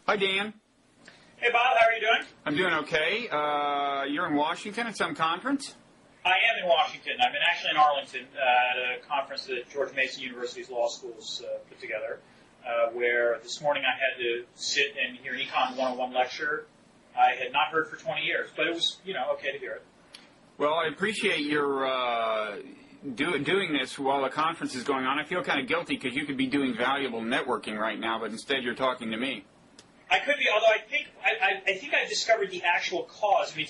Hi, Dan. Hey, Bob. How are you doing? I'm doing okay. You're in Washington at some conference? I am in Washington. I'm actually in Arlington at a conference that George Mason University's law schools put together, where this morning I had to sit and hear an Econ 101 lecture I had not heard for 20 years, but it was, okay to hear it. Well, I appreciate your doing this while the conference is going on. I feel kind of guilty because you could be doing valuable networking right now, but instead you're talking to me. I could be, although I think I discovered the actual cause. I mean,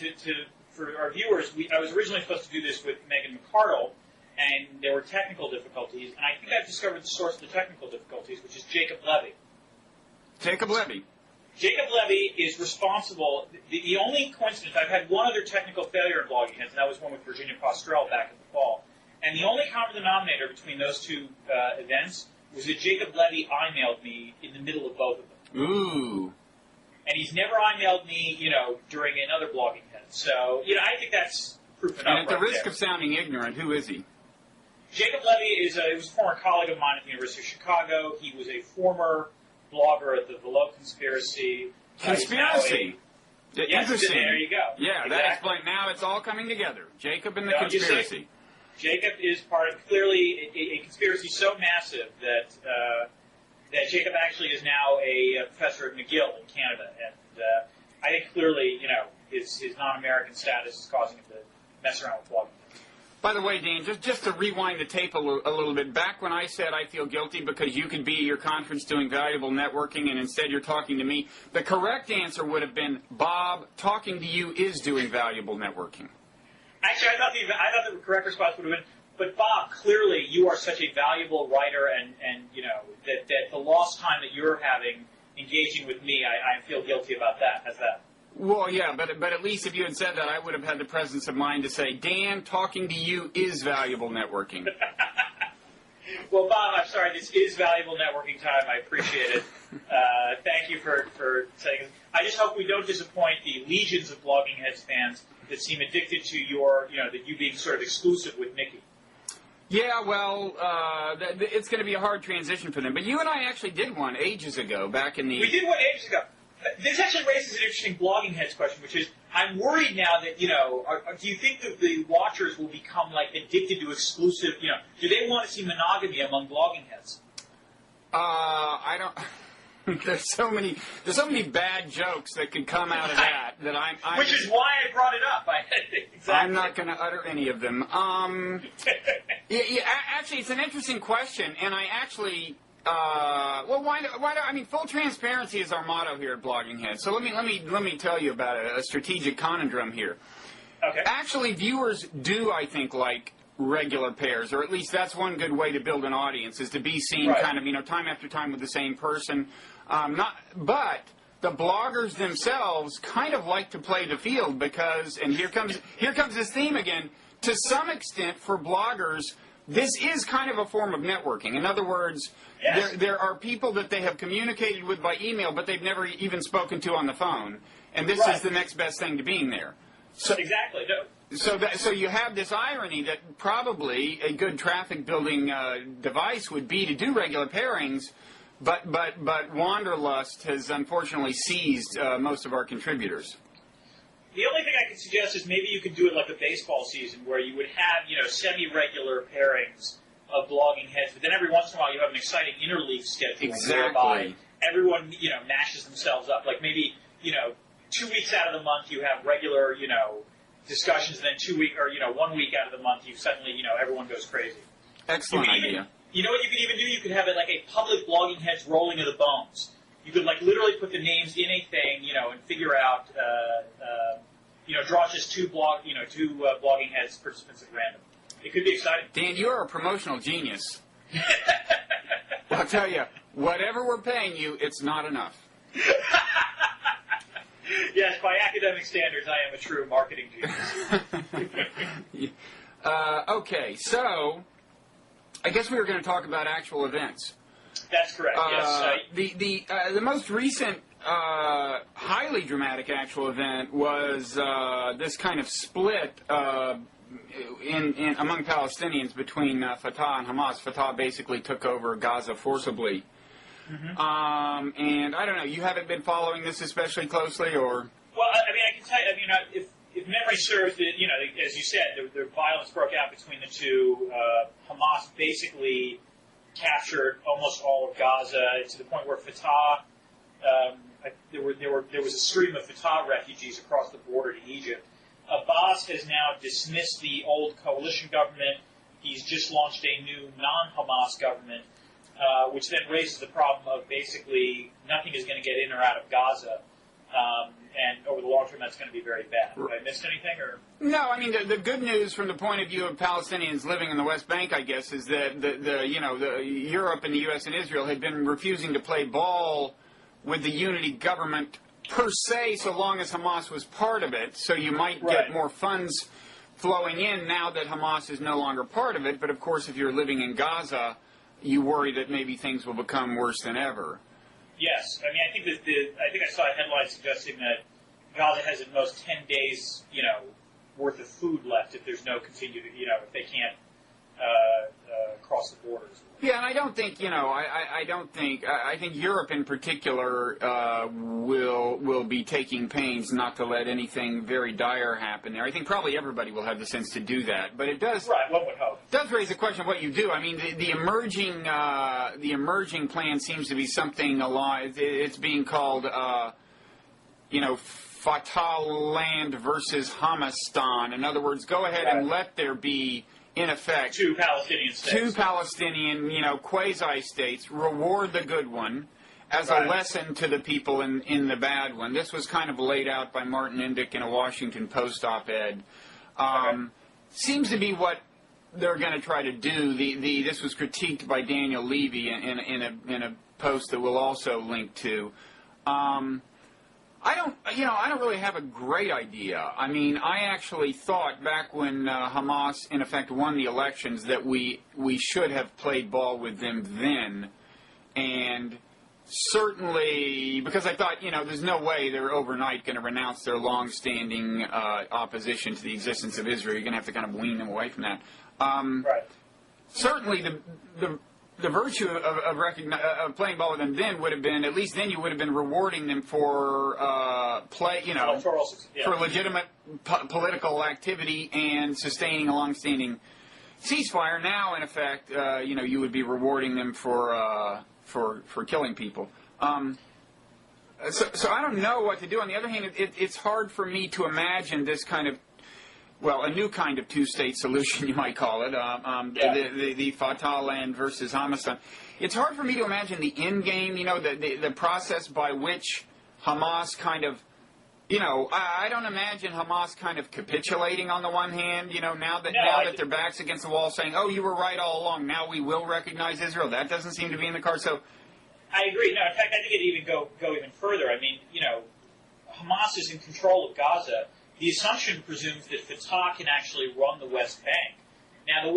for our viewers, I was originally supposed to do this with Megan McArdle, and there were technical difficulties, and I think I've discovered the source of the technical difficulties, which is Jacob Levy. Jacob Levy. Jacob Levy is responsible. The only coincidence, I've had one other technical failure in Blogging Heads, and that was one with Virginia Postrel back in the fall. And the only common denominator between those two events was that Jacob Levy emailed me in the middle of both of them. Ooh. And he's never emailed me, during another Blogging Head. So, I think that's proof enough. And at the risk of sounding ignorant, who is he? Jacob Levy he was a former colleague of mine at the University of Chicago. He was a former blogger at the Below Conspiracy. Conspiracy? Interesting. There you go. Yeah, exactly. That explains. Now it's all coming together. Jacob and the conspiracy. Jacob is part of, clearly, a conspiracy so massive that Jacob actually is now a professor at McGill in Canada. And I think clearly, his non-American status is causing him to mess around with blogging. By the way, Dan, just to rewind the tape a little bit, back when I said I feel guilty because you could be at your conference doing valuable networking and instead you're talking to me, the correct answer would have been, Bob, talking to you is doing valuable networking. Actually, I thought the correct response would have been, but Bob, clearly you are such a valuable writer and that the lost time that you're having engaging with me, I feel guilty about that. How's that? Well, yeah, but at least if you had said that, I would have had the presence of mind to say, Dan, talking to you is valuable networking. Well, Bob, I'm sorry, this is valuable networking time. I appreciate it. Thank you for saying it. I just hope we don't disappoint the legions of Blogging Heads fans that seem addicted to that you being sort of exclusive with Nikki. Yeah, well, it's going to be a hard transition for them. But you and I actually did one ages ago, back in the... We did one ages ago. This actually raises an interesting Blogging Heads question, which is, I'm worried now that, do you think that the watchers will become, addicted to exclusive, do they want to see monogamy among Blogging Heads? I don't... There's so many bad jokes that could come out of that I'm which is why I brought it up. Exactly. I'm not going to utter any of them. Actually, it's an interesting question, and I actually... why I mean, full transparency is our motto here at Blogging Heads. So let me tell you about a strategic conundrum here. Okay. Actually, viewers do, I think, like regular pairs, or at least that's one good way to build an audience, is to be seen kind of, time after time with the same person. But the bloggers themselves kind of like to play the field because, and here comes this theme again. To some extent, for bloggers, this is kind of a form of networking. In other words, yes, there are people that they have communicated with by email, but they've never even spoken to on the phone, and this is the next best thing to being there. So, exactly. So you have this irony that probably a good traffic building device would be to do regular pairings, but Wanderlust has unfortunately seized most of our contributors. The only thing I could suggest is maybe you could do it like a baseball season where you would have, semi-regular pairings of Blogging Heads, but then every once in a while you have an exciting interleague schedule whereby everyone, mashes themselves up. Like maybe, 2 weeks out of the month you have regular, discussions, and then 1 week out of the month you suddenly, everyone goes crazy. Excellent idea. You know what you could even do? You could have it like a public Blogging Heads rolling of the bones. You could literally put the names in a thing, and figure out, draw just two Blogging Heads participants at random. It could be exciting. Dan, you are a promotional genius. I'll tell you, whatever we're paying you, it's not enough. Yes, by academic standards, I am a true marketing genius. Okay, so I guess we were going to talk about actual events. That's correct, yes. The most recent highly dramatic actual event was this kind of split among Palestinians between Fatah and Hamas. Fatah basically took over Gaza forcibly. And I don't know, you haven't been following this especially closely, or? Well, I mean, I can tell you, I mean, if memory serves, you know, as you said, the violence broke out between the two. Hamas basically captured almost all of Gaza to the point where Fatah, there was a stream of Fatah refugees across the border to Egypt. Abbas has now dismissed the old coalition government. He's just launched a new non-Hamas government, which then raises the problem of basically nothing is going to get in or out of Gaza. And over the long term, that's going to be very bad. Have I missed anything? Or? No, I mean, the good news from the point of view of Palestinians living in the West Bank, I guess, is that Europe and the U.S. and Israel had been refusing to play ball with the unity government per se, so long as Hamas was part of it. So you might get more funds flowing in now that Hamas is no longer part of it. But of course, if you're living in Gaza, you worry that maybe things will become worse than ever. Yes, I mean, I think I saw a headline suggesting that Gaza has at most 10 days, worth of food left if there's no continued, if they can't cross the borders. Yeah, and I don't think, I think Europe in particular will be taking pains not to let anything very dire happen there. I think probably everybody will have the sense to do that, but it does. Right, one would hope. Does raise the question of what you do. I mean, the emerging plan seems to be something alive. It's being called, Fatahland versus Hamastan. In other words, go ahead and let there be, in effect, two Palestinian states. Two Palestinian, quasi-states. Reward the good one as a lesson to the people in the bad one. This was kind of laid out by Martin Indyk in a Washington Post op-ed. Seems to be what they're going to try to do. This was critiqued by Daniel Levy in a post that we'll also link to. I don't really have a great idea. I mean, I actually thought back when Hamas, in effect, won the elections that we should have played ball with them then. And certainly, because I thought, there's no way they're overnight going to renounce their long-standing opposition to the existence of Israel. You're going to have to kind of wean them away from that. Certainly, the virtue of playing ball with them then would have been, at least then you would have been rewarding them for for legitimate political activity and sustaining a long-standing ceasefire. Now, in effect, you would be rewarding them for killing people. So I don't know what to do. On the other hand, it's hard for me to imagine this kind of, a new kind of two-state solution, you might call it, the Fatahland versus Hamastan. It's hard for me to imagine the end game, the process by which Hamas kind of, I don't imagine Hamas kind of capitulating on the one hand, now that their back's against the wall saying, oh, you were right all along, now we will recognize Israel. That doesn't seem to be in the cards. So I agree. No, in fact, I think it'd even go even further. I mean, Hamas is in control of Gaza. The assumption presumes that Fatah can actually run the West Bank. Now, the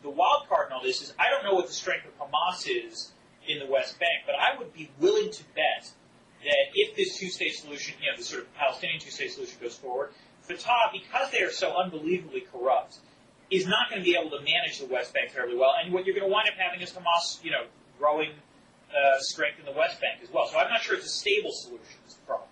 wild card in all this is I don't know what the strength of Hamas is in the West Bank, but I would be willing to bet that if this two-state solution, the sort of Palestinian two-state solution goes forward, Fatah, because they are so unbelievably corrupt, is not going to be able to manage the West Bank terribly well. And what you're going to wind up having is Hamas, growing strength in the West Bank as well. So I'm not sure it's a stable solution is the problem.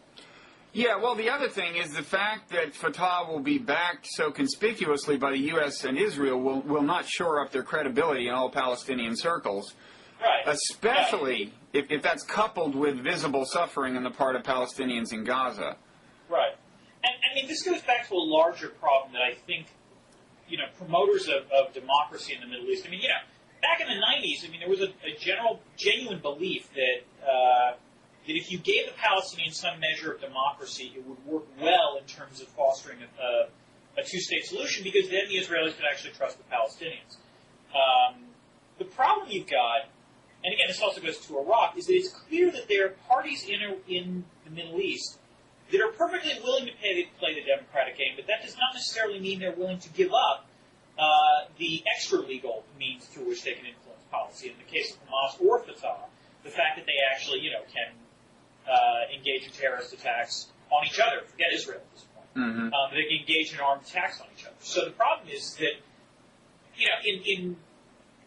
Yeah, well, the other thing is the fact that Fatah will be backed so conspicuously by the U.S. and Israel will not shore up their credibility in all Palestinian circles. Right. Especially if that's coupled with visible suffering on the part of Palestinians in Gaza. Right. And, I mean, this goes back to a larger problem that I think, promoters of democracy in the Middle East, back in the 90s, there was a genuine belief that that if you gave the Palestinians some measure of democracy, it would work well in terms of fostering a two-state solution, because then the Israelis could actually trust the Palestinians. The problem you've got, and again, this also goes to Iraq, is that it's clear that there are parties in the Middle East that are perfectly willing to play the democratic game, but that does not necessarily mean they're willing to give up the extra-legal means through which they can influence policy. In the case of Hamas or Fatah, the fact that they actually, can engage in terrorist attacks on each other. Forget Israel at this point. Mm-hmm. They can engage in armed attacks on each other. So the problem is that, in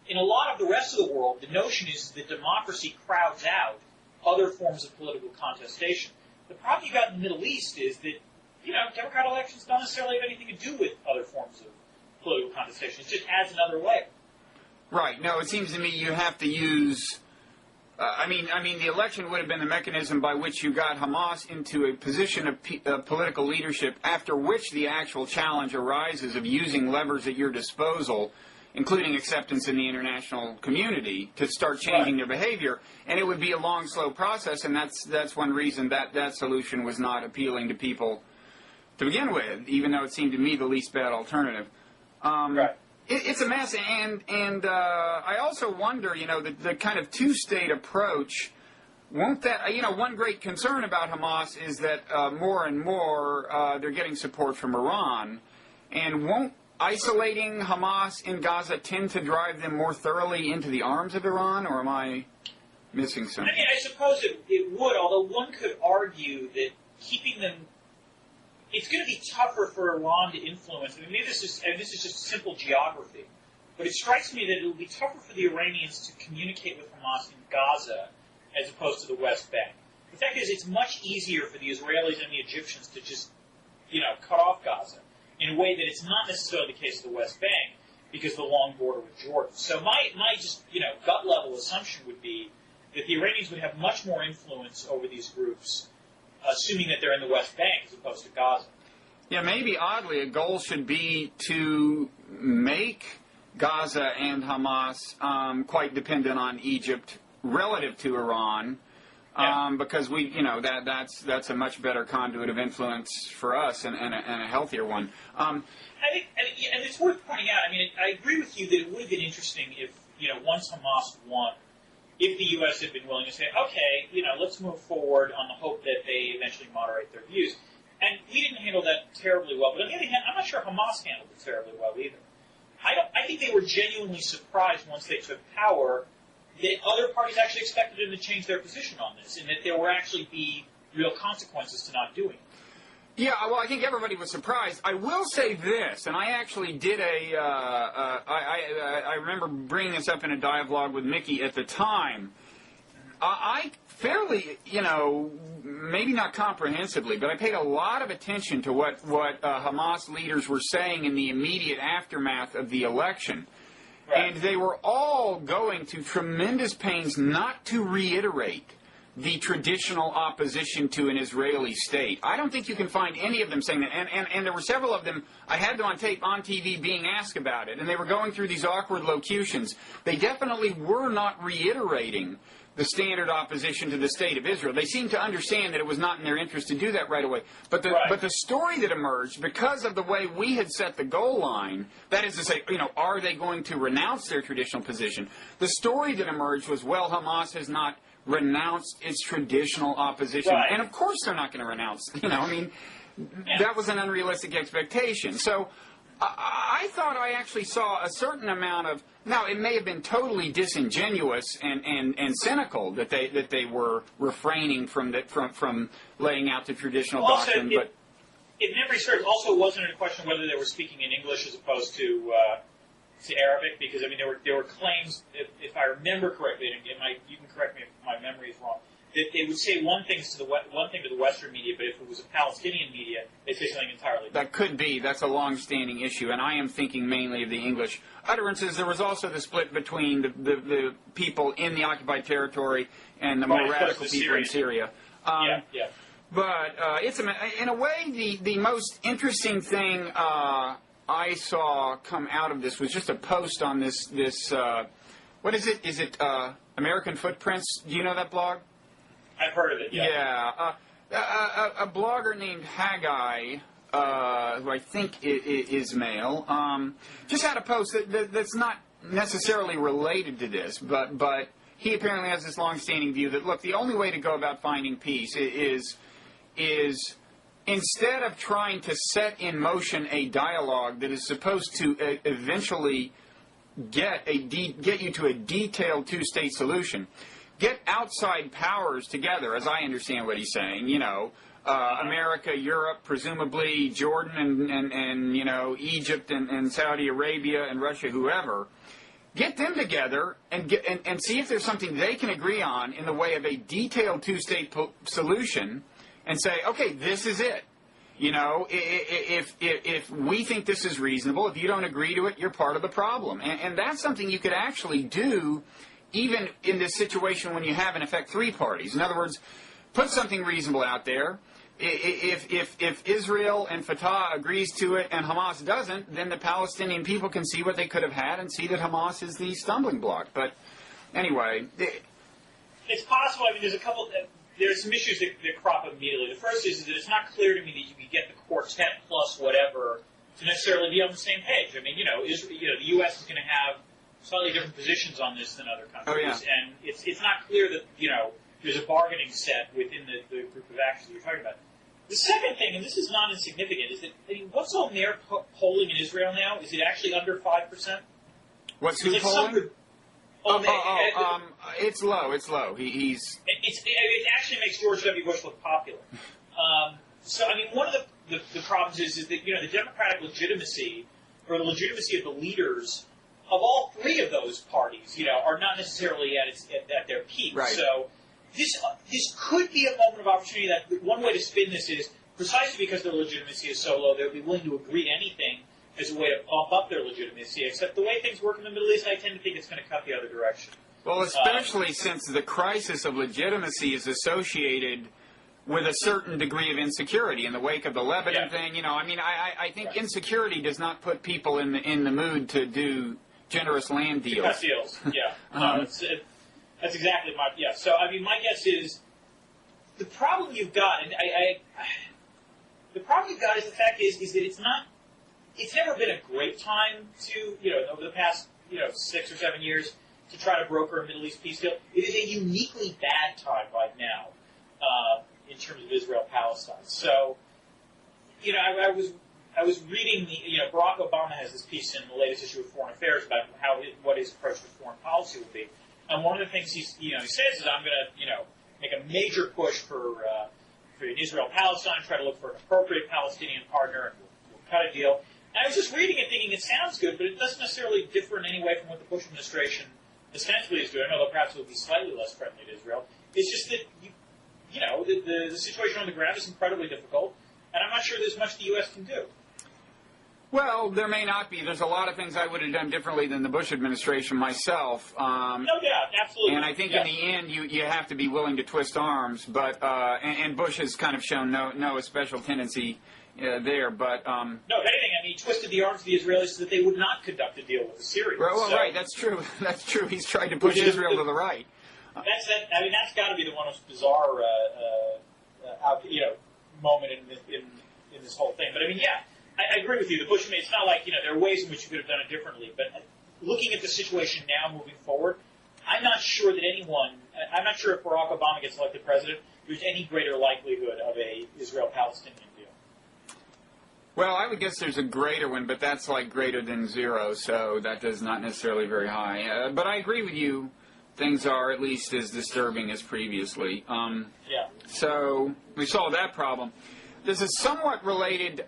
in a lot of the rest of the world, the notion is that democracy crowds out other forms of political contestation. The problem you got in the Middle East is that, Democrat elections don't necessarily have anything to do with other forms of political contestation. It just adds another layer. Right. No, it seems to me you have to use... the election would have been the mechanism by which you got Hamas into a position of political leadership, after which the actual challenge arises of using levers at your disposal, including acceptance in the international community, to start changing their behavior. And it would be a long, slow process, and that's one reason that solution was not appealing to people to begin with, even though it seemed to me the least bad alternative. It's a mess, and I also wonder, the kind of two-state approach, won't that, one great concern about Hamas is that more and more they're getting support from Iran, and won't isolating Hamas in Gaza tend to drive them more thoroughly into the arms of Iran, or am I missing something? I suppose it would, although one could argue that keeping them... It's going to be tougher for Iran to influence. Maybe this is just simple geography, but it strikes me that it will be tougher for the Iranians to communicate with Hamas in Gaza as opposed to the West Bank. The fact is, it's much easier for the Israelis and the Egyptians to just, cut off Gaza in a way that it's not necessarily the case of the West Bank because of the long border with Jordan. So my just, gut level assumption would be that the Iranians would have much more influence over these groups, assuming that they're in the West Bank as opposed to Gaza. Yeah, maybe oddly, a goal should be to make Gaza and Hamas quite dependent on Egypt relative to Iran, because that's a much better conduit of influence for us and a healthier one. I think, and it's worth pointing out. I agree with you that it would have been interesting if, once Hamas won, if the U.S. had been willing to say, okay, let's move forward on the hope that they eventually moderate their views. And we didn't handle that terribly well. But on the other hand, I'm not sure Hamas handled it terribly well either. I think they were genuinely surprised once they took power that other parties actually expected them to change their position on this, and that there would actually be real consequences to not doing it. Yeah, well, I think everybody was surprised. I will say this, and I actually did I remember bringing this up in a dialogue with Mickey at the time. I fairly, maybe not comprehensively, but I paid a lot of attention to what Hamas leaders were saying in the immediate aftermath of the election. Right. And they were all going to tremendous pains not to reiterate the traditional opposition to an Israeli state. I don't think you can find any of them saying that. And there were several of them, I had them on tape, on TV, being asked about it. And they were going through these awkward locutions. They definitely were not reiterating the standard opposition to the state of Israel. They seemed to understand that it was not in their interest to do that right away. But the story that emerged, because of the way we had set the goal line, that is to say, are they going to renounce their traditional position? The story that emerged was, well, Hamas has not renounced its traditional opposition. Right. And of course they're not going to renounce. That was an unrealistic expectation. So I thought I actually saw a certain amount of, now it may have been totally disingenuous and cynical that they were refraining from laying out the traditional doctrine. But if memory serves, also wasn't it a question whether they were speaking in English as opposed to Arabic, because there were claims, if I remember correctly, and you can correct me if my memory is wrong, that they would say one thing to the Western media, but if it was a Palestinian media, they'd say something entirely different. That could be. That's a long-standing issue, and I am thinking mainly of the English utterances. There was also the split between the people in the occupied territory and the more radical people in Syria. But it's in a way the most interesting thing I saw come out of this was just a post on this what is it? Is it American Footprints? Do you know that blog? I've heard of it, yeah. Yeah. A blogger named Haggai, who I think is male, just had a post that's not necessarily related to this, but he apparently has this long-standing view that, look, the only way to go about finding peace is instead of trying to set in motion a dialogue that is supposed to eventually get you to a detailed two-state solution, get outside powers together, as I understand what he's saying, America, Europe, presumably Jordan and Egypt and Saudi Arabia and Russia, whoever, get them together and see if there's something they can agree on in the way of a detailed two-state solution, and say, okay, this is it. You know, if we think this is reasonable, if you don't agree to it, you're part of the problem. And that's something you could actually do even in this situation when you have, in effect, three parties. In other words, put something reasonable out there. If Israel and Fatah agrees to it and Hamas doesn't, then the Palestinian people can see what they could have had and see that Hamas is the stumbling block. But anyway... It's possible. I mean, there's some issues that crop up immediately. The first is that it's not clear to me that you can get the quartet plus whatever to necessarily be on the same page. I mean, the U.S. is going to have slightly different positions on this than other countries, and it's not clear that there's a bargaining set within the group of actions you're talking about. The second thing, and this is not insignificant, is that what's on their polling in Israel now? Is it actually under 5%? What's who polling? It's low. It's low. It actually makes George W. Bush look popular. So, I mean, one of the problems is that the Democratic legitimacy, or the legitimacy of the leaders of all three of those parties, are not necessarily at their peak. Right. So this could be a moment of opportunity. That one way to spin this is precisely because their legitimacy is so low, they'll be willing to agree to anything as a way to bump up their legitimacy, except the way things work in the Middle East, I tend to think it's going to cut the other direction. Well, especially since the crisis of legitimacy is associated with a certain degree of insecurity in the wake of the Lebanon thing. I think insecurity does not put people in the mood to do generous land deals. To cut deals, yeah. That's exactly my, So, I mean, my guess is the problem you've got, and the problem you've got is the fact is that it's never been a great time to, over the past, 6 or 7 years to try to broker a Middle East peace deal. It is a uniquely bad time right now in terms of Israel-Palestine. So, I was reading Barack Obama has this piece in the latest issue of Foreign Affairs about what his approach to foreign policy will be. And one of the things he says is, I'm going to, make a major push for an Israel-Palestine, try to look for an appropriate Palestinian partner, and we'll cut a deal. And I was just reading it thinking it sounds good, but it doesn't necessarily differ in any way from what the Bush administration essentially is doing, although perhaps it would be slightly less friendly to Israel. It's just that, the situation on the ground is incredibly difficult, and I'm not sure there's much the U.S. can do. Well, there may not be. There's a lot of things I would have done differently than the Bush administration myself. Absolutely. And I think in the end, you have to be willing to twist arms. But and Bush has kind of shown no special tendency there. But no, if anything, I mean, he twisted the arms of the Israelis so that they would not conduct a deal with the Syrians. Well, right, that's true. That's true. He's tried to push Israel to the right. That's got to be the one most bizarre, moment in this whole thing. But I mean, I agree with you. The Bush, it's not like, there are ways in which you could have done it differently. But looking at the situation now moving forward, I'm not sure that I'm not sure if Barack Obama gets elected president, there's any greater likelihood of a Israel-Palestinian deal. Well, I would guess there's a greater one, but that's like greater than zero, so that is not necessarily very high. But I agree with you. Things are at least as disturbing as previously. So we solved that problem. There's a somewhat related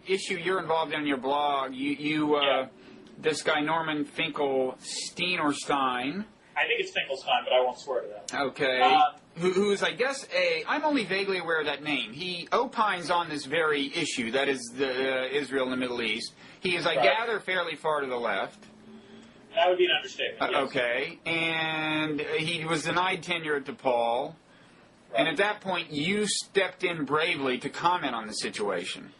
issue you're involved in your blog. This guy Norman Finkelstein or Stein. I think it's Finkelstein, but I won't swear to that. Okay. Who's, I guess, I'm only vaguely aware of that name. He opines on this very issue, that is the Israel and the Middle East. He is, I gather, fairly far to the left. That would be an understatement, yes. Okay. And he was denied tenure at DePaul. Right. And at that point, you stepped in bravely to comment on the situation.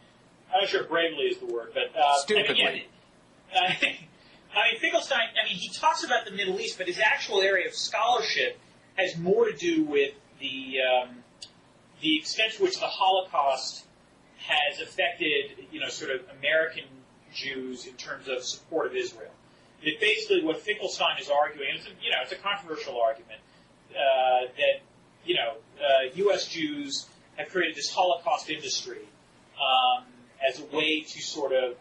I'm not sure bravely is the word, but... Stupidly. I mean, Finkelstein, he talks about the Middle East, but his actual area of scholarship has more to do with the extent to which the Holocaust has affected, sort of American Jews in terms of support of Israel. That basically what Finkelstein is arguing, it's a controversial argument, that U.S. Jews have created this Holocaust industry as a way to sort of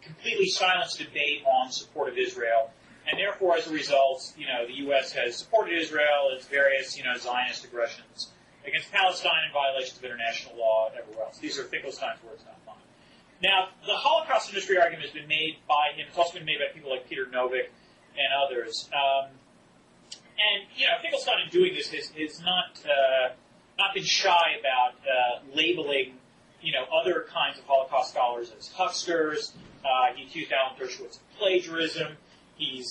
completely silence debate on support of Israel, and therefore, as a result, the U.S. has supported Israel as various, Zionist aggressions against Palestine in violations of international law and everywhere else. These are Finkelstein's words, not mine. Now, the Holocaust industry argument has been made by him. It's also been made by people like Peter Novick and others. And Finkelstein in doing this has not been shy about labeling other kinds of Holocaust scholars as hucksters. He accused Alan Dershowitz of plagiarism. He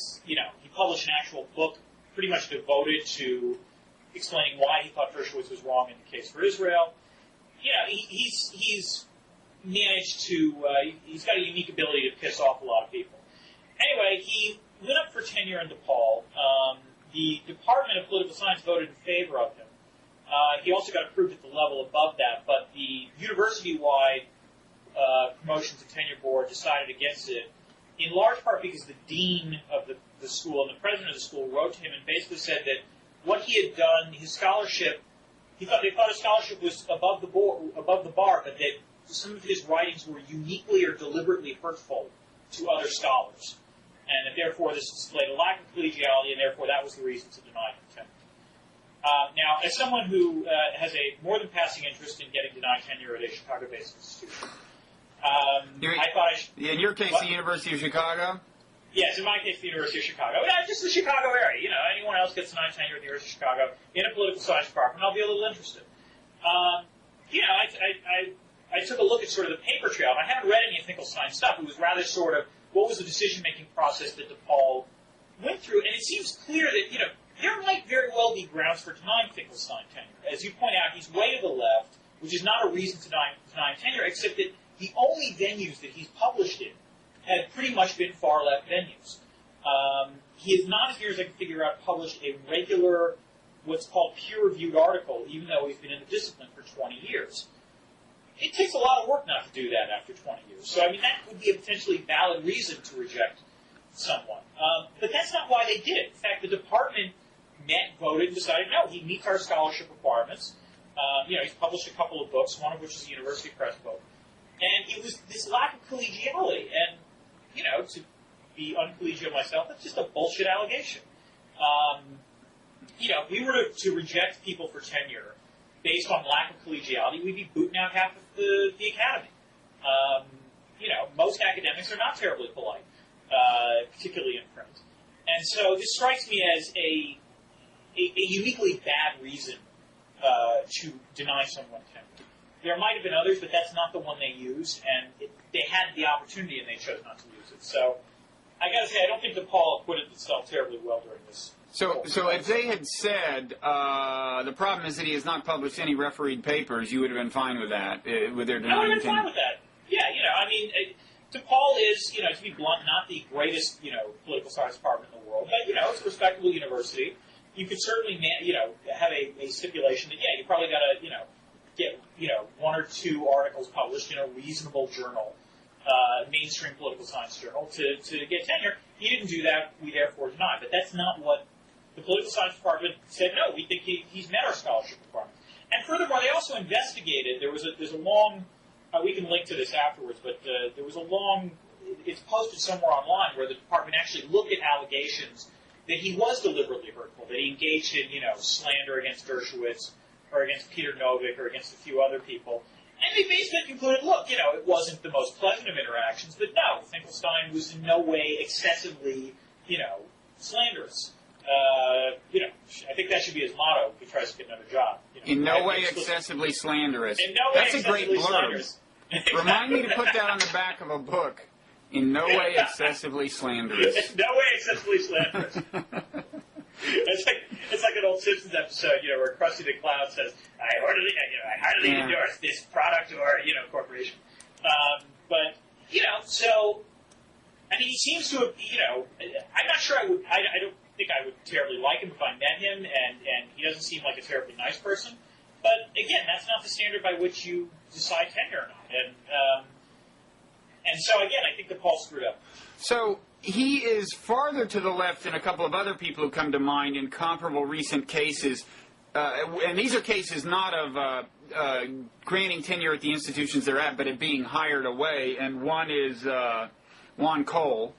published an actual book pretty much devoted to explaining why he thought Dershowitz was wrong in the case for Israel. He's managed to, he's got a unique ability to piss off a lot of people. Anyway, he went up for tenure in DePaul. The Department of Political Science voted in favor of him. He also got approved at the level above that, but the university-wide promotions and tenure board decided against it, in large part because the dean of the school and the president of the school wrote to him and basically said that what he had done, his scholarship, they thought his scholarship was above the bar, but that some of his writings were uniquely or deliberately hurtful to other scholars, and that therefore this displayed a lack of collegiality, and therefore that was the reason to deny him tenure. Now, as someone who has a more than passing interest in getting denied tenure at a Chicago-based institution, I thought I should... In your case, the University of Chicago? Yes, in my case, the University of Chicago. Just the Chicago area. Anyone else gets denied tenure at the University of Chicago in a political science department, I'll be a little interested. I took a look at sort of the paper trail, and I haven't read any of Finkelstein's stuff. It was rather sort of, what was the decision-making process that DePaul went through? And it seems clear that, there might very well be grounds for denying Finkelstein tenure. As you point out, he's way to the left, which is not a reason to deny tenure, except that the only venues that he's published in have pretty much been far-left venues. He has not, as near as I can figure out, published a regular, what's called peer-reviewed article, even though he's been in the discipline for 20 years. It takes a lot of work not to do that after 20 years. So, that would be a potentially valid reason to reject someone. But that's not why they did it. In fact, the department voted and decided, no, he meets our scholarship requirements. He's published a couple of books, one of which is a University Press book. And it was this lack of collegiality. And, to be uncollegial myself, that's just a bullshit allegation. If we were to reject people for tenure based on lack of collegiality, we'd be booting out half of the academy. Most academics are not terribly polite, particularly in print. And so this strikes me as a uniquely bad reason to deny someone tenure. There might have been others, but that's not the one they used, and they had the opportunity and they chose not to use it. So I got to say, I don't think DePaul acquitted itself terribly well during this. So if they had said the problem is that he has not published any refereed papers, you would have been fine with that, with their denying tenure? I would have been fine with that. Yeah, DePaul is, to be blunt, not the greatest, political science department in the world, but, it's a respectable university. You could certainly, have a stipulation that, you probably got to, get, one or two articles published in a reasonable journal, mainstream political science journal, to get tenure. He didn't do that. We therefore deny. But that's not what the political science department said. No, we think he's met our scholarship requirements. And furthermore, they also investigated. There's a long. We can link to this afterwards, but there was a long. It's posted somewhere online where the department actually looked at allegations that he was deliberately hurtful, that he engaged in, slander against Dershowitz or against Peter Novick or against a few other people. And they basically concluded, look, it wasn't the most pleasant of interactions, but no, Finkelstein was in no way excessively, slanderous. I think that should be his motto if he tries to get another job. In no way excessively slanderous. In no way That's a great blurb. Remind me to put that on the back of a book. In no way excessively slanderous. In no way excessively slanderous. It's like an old Simpsons episode, where Krusty the Clown says, "I heartily endorse this product or corporation." But so he seems to have, I'm not sure I don't think I would terribly like him if I met him, and he doesn't seem like a terribly nice person. But again, that's not the standard by which you decide tenure or not. And so again, I think DePaul screwed up. So he is farther to the left than a couple of other people who come to mind in comparable recent cases. And these are cases not of granting tenure at the institutions they're at, but of being hired away. And one is Juan Cole.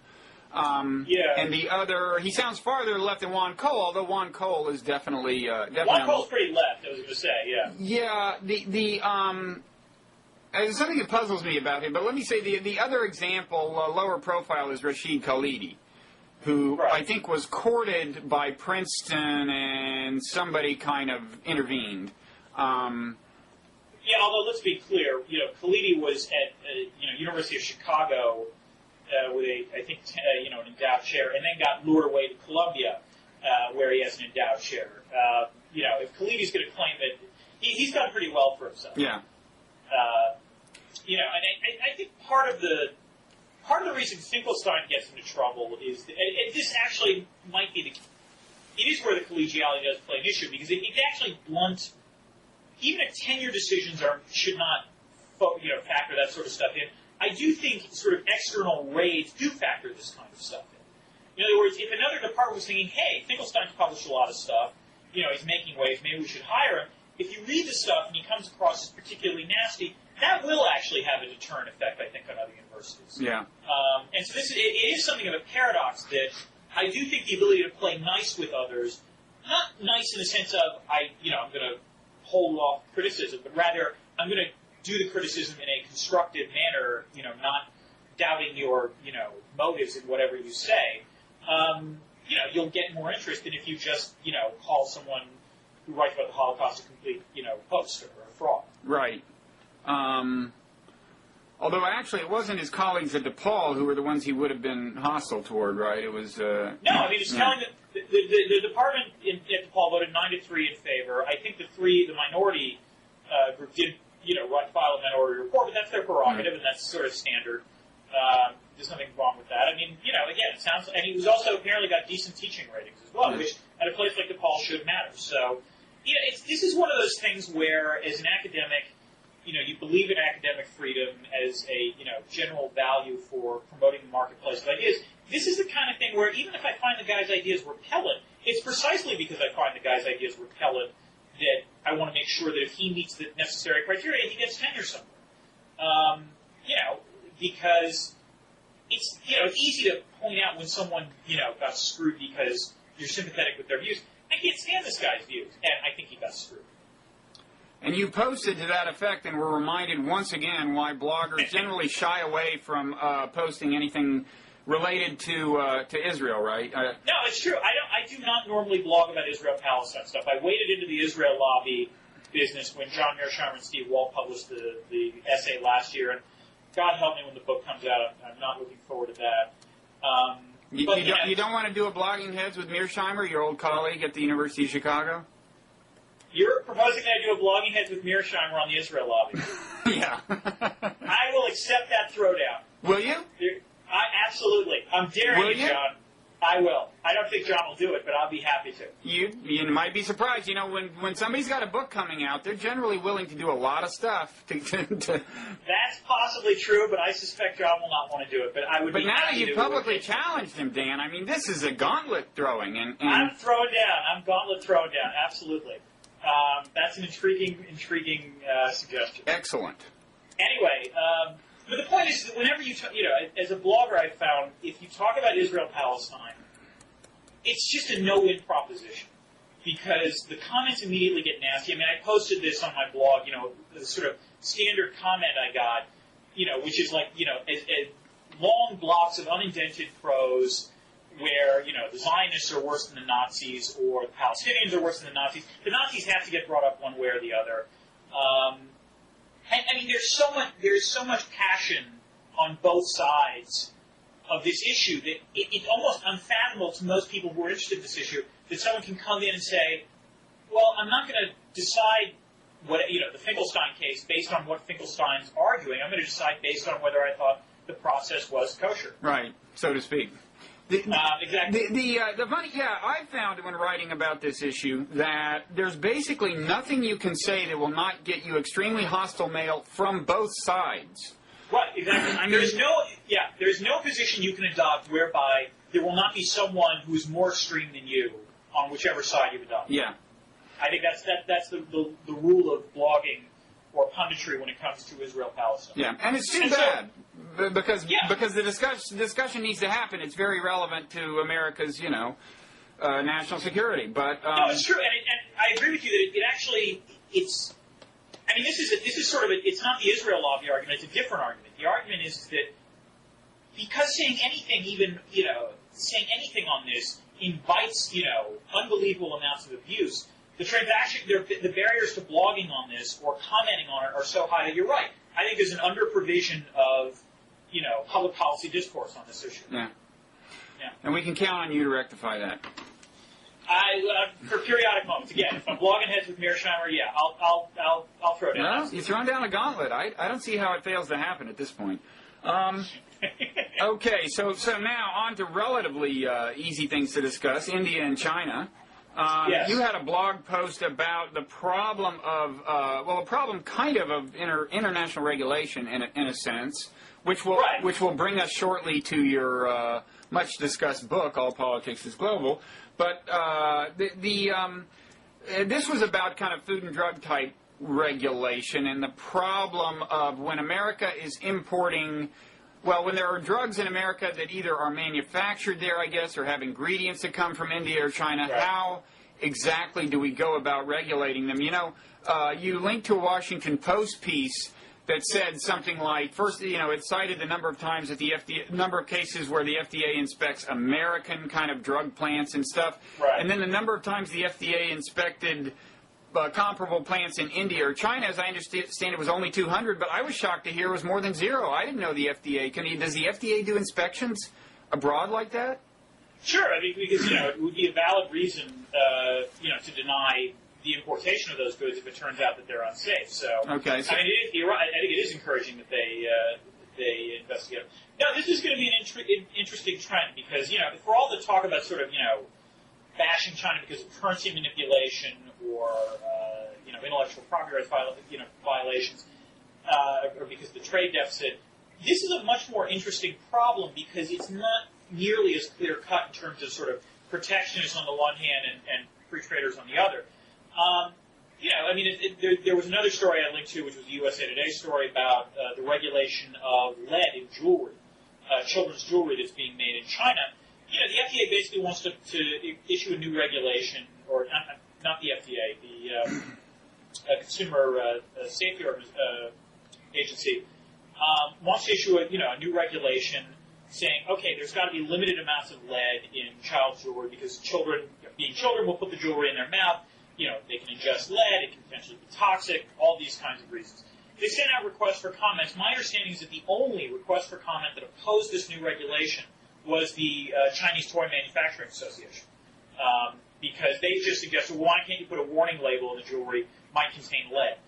And the other, he sounds farther left than Juan Cole, although Juan Cole is definitely... Juan Cole's pretty left, I was going to say, yeah. Yeah, there's something that puzzles me about him, but let me say the other example, lower profile, is Rashid Khalidi. who I think was courted by Princeton, and somebody kind of intervened. Yeah, although let's be clear, Khalidi was at University of Chicago with I think an endowed chair, and then got lured away to Columbia, where he has an endowed chair. If Khalidi's going to claim that he's done pretty well for himself. Yeah. And I think part of the reason Finkelstein gets into trouble is that, and this actually might be it is where the collegiality does play an issue, because it actually blunt. Even if tenure decisions should not, factor that sort of stuff in, I do think sort of external raids do factor this kind of stuff in. In other words, if another department was thinking, hey, Finkelstein's published a lot of stuff, he's making waves, maybe we should hire him, if you read the stuff and he comes across as particularly nasty, that will actually have a deterrent effect, I think, on other universities. Yeah. And so it is something of a paradox that I do think the ability to play nice with others, not nice in the sense of, I'm going to hold off criticism, but rather I'm going to do the criticism in a constructive manner, not doubting your, motives in whatever you say. You'll get more interest than if you just, call someone who writes about the Holocaust a complete, poster or a fraud. Right. Although actually it wasn't his colleagues at DePaul who were the ones he would have been hostile toward, right? It was... No, I mean, it's telling that the department at DePaul voted 9-3 in favor. I think the minority group did, file a minority report, but that's their prerogative, and that's sort of standard. There's nothing wrong with that. I mean, again, it sounds... And he was also apparently got decent teaching ratings as well, which at a place like DePaul should matter. So, this is one of those things where, as an academic, you believe in academic freedom as a, general value for promoting the marketplace of ideas. This is the kind of thing where even if I find the guy's ideas repellent, it's precisely because I find the guy's ideas repellent that I want to make sure that if he meets the necessary criteria, he gets tenure somewhere. Because it's, it's easy to point out when someone, got screwed because you're sympathetic with their views. I can't stand this guy's views, and I think he got screwed. And you posted to that effect, and were reminded once again why bloggers generally shy away from posting anything related to Israel, right? No, it's true. I do not normally blog about Israel-Palestine stuff. I waded into the Israel lobby business when John Mearsheimer and Steve Walt published the essay last year, and God help me when the book comes out. I'm not looking forward to that. You don't want to do a Blogging Heads with Mearsheimer, your old colleague at the University of Chicago? You're proposing that I do a Blogging Heads with Mearsheimer on the Israel lobby. Yeah. I will accept that throwdown. Will you? Absolutely. I'm daring you, John. I will. I don't think John will do it, but I'll be happy to. You might be surprised. When somebody's got a book coming out, they're generally willing to do a lot of stuff. That's possibly true, but I suspect John will not want to do it. But now that you've publicly challenged him, Dan, I mean, this is a gauntlet throwing. And I'm throwing down. I'm gauntlet throwing down. Absolutely. That's an intriguing suggestion. Excellent. Anyway, but the point is that whenever as a blogger, I've found if you talk about Israel-Palestine, it's just a no-win proposition because the comments immediately get nasty. I mean, I posted this on my blog, the sort of standard comment I got, which is like, long blocks of unindented prose where, the Zionists are worse than the Nazis or the Palestinians are worse than the Nazis. The Nazis have to get brought up one way or the other. I mean, there's so much passion on both sides of this issue that it's almost unfathomable to most people who are interested in this issue that someone can come in and say, well, I'm not going to decide what, the Finkelstein case based on what Finkelstein's arguing. I'm going to decide based on whether I thought the process was kosher. Right, so to speak. Exactly. The funny, I found when writing about this issue that there's basically nothing you can say that will not get you extremely hostile mail from both sides. Right, exactly. I mean, there's no position you can adopt whereby there will not be someone who is more extreme than you on whichever side you adopt. Yeah. I think that's the rule of blogging or punditry when it comes to Israel-Palestine. Yeah, and it's too bad. Because the discussion needs to happen. It's very relevant to America's, national security. But no, it's true, and I agree with you that it actually it's. I mean, this is sort of it's not the Israel lobby argument. It's a different argument. The argument is that because saying anything, even saying anything on this invites, unbelievable amounts of abuse. The barriers to blogging on this or commenting on it are so high that you're right. I think there's an under-provision of, public policy discourse on this issue. Yeah. And we can count on you to rectify that. For periodic moments. Again, if I'm blogging heads with Mearsheimer, yeah, I'll throw it down. Well, you're throwing down a gauntlet. I don't see how it fails to happen at this point. Okay, so now on to relatively easy things to discuss, India and China. Yes. You had a blog post about the problem of, a problem kind of international regulation in a sense, which will bring us shortly to your much discussed book, All Politics is Global. But this was about kind of food and drug type regulation and the problem of when America is importing. Well, when there are drugs in America that either are manufactured there, I guess, or have ingredients that come from India or China, right. How exactly do we go about regulating them? You linked to a Washington Post piece that said something like, first, it cited the number of times that the FDA, number of cases where the FDA inspects American kind of drug plants and stuff, right. And then the number of times the FDA inspected comparable plants in India or China. As I understand, it was only 200, but I was shocked to hear it was more than 0. I didn't know the FDA does the FDA do inspections abroad like that? Sure, because it would be a valid reason, to deny the importation of those goods if it turns out that they're unsafe. So, okay, so you're right. I think it is encouraging that they investigate them. Now, this is going to be an interesting trend because for all the talk about sort of bashing China because of currency manipulation or intellectual property rights violations or because of the trade deficit, this is a much more interesting problem because it's not nearly as clear cut in terms of sort of protectionists on the one hand and free traders on the other. There was another story I linked to, which was the USA Today story about the regulation of lead in jewelry, children's jewelry that's being made in China. The FDA basically wants to issue a new regulation, or not the FDA, the Consumer Safety Agency wants to issue a new regulation saying, okay, there's got to be limited amounts of lead in child jewelry because children, being children, will put the jewelry in their mouth. They can ingest lead, it can potentially be toxic, all these kinds of reasons. They sent out requests for comments. My understanding is that the only request for comment that opposed this new regulation was the Chinese Toy Manufacturing Association. Because they just suggested, well, why can't you put a warning label in the jewelry, might contain lead.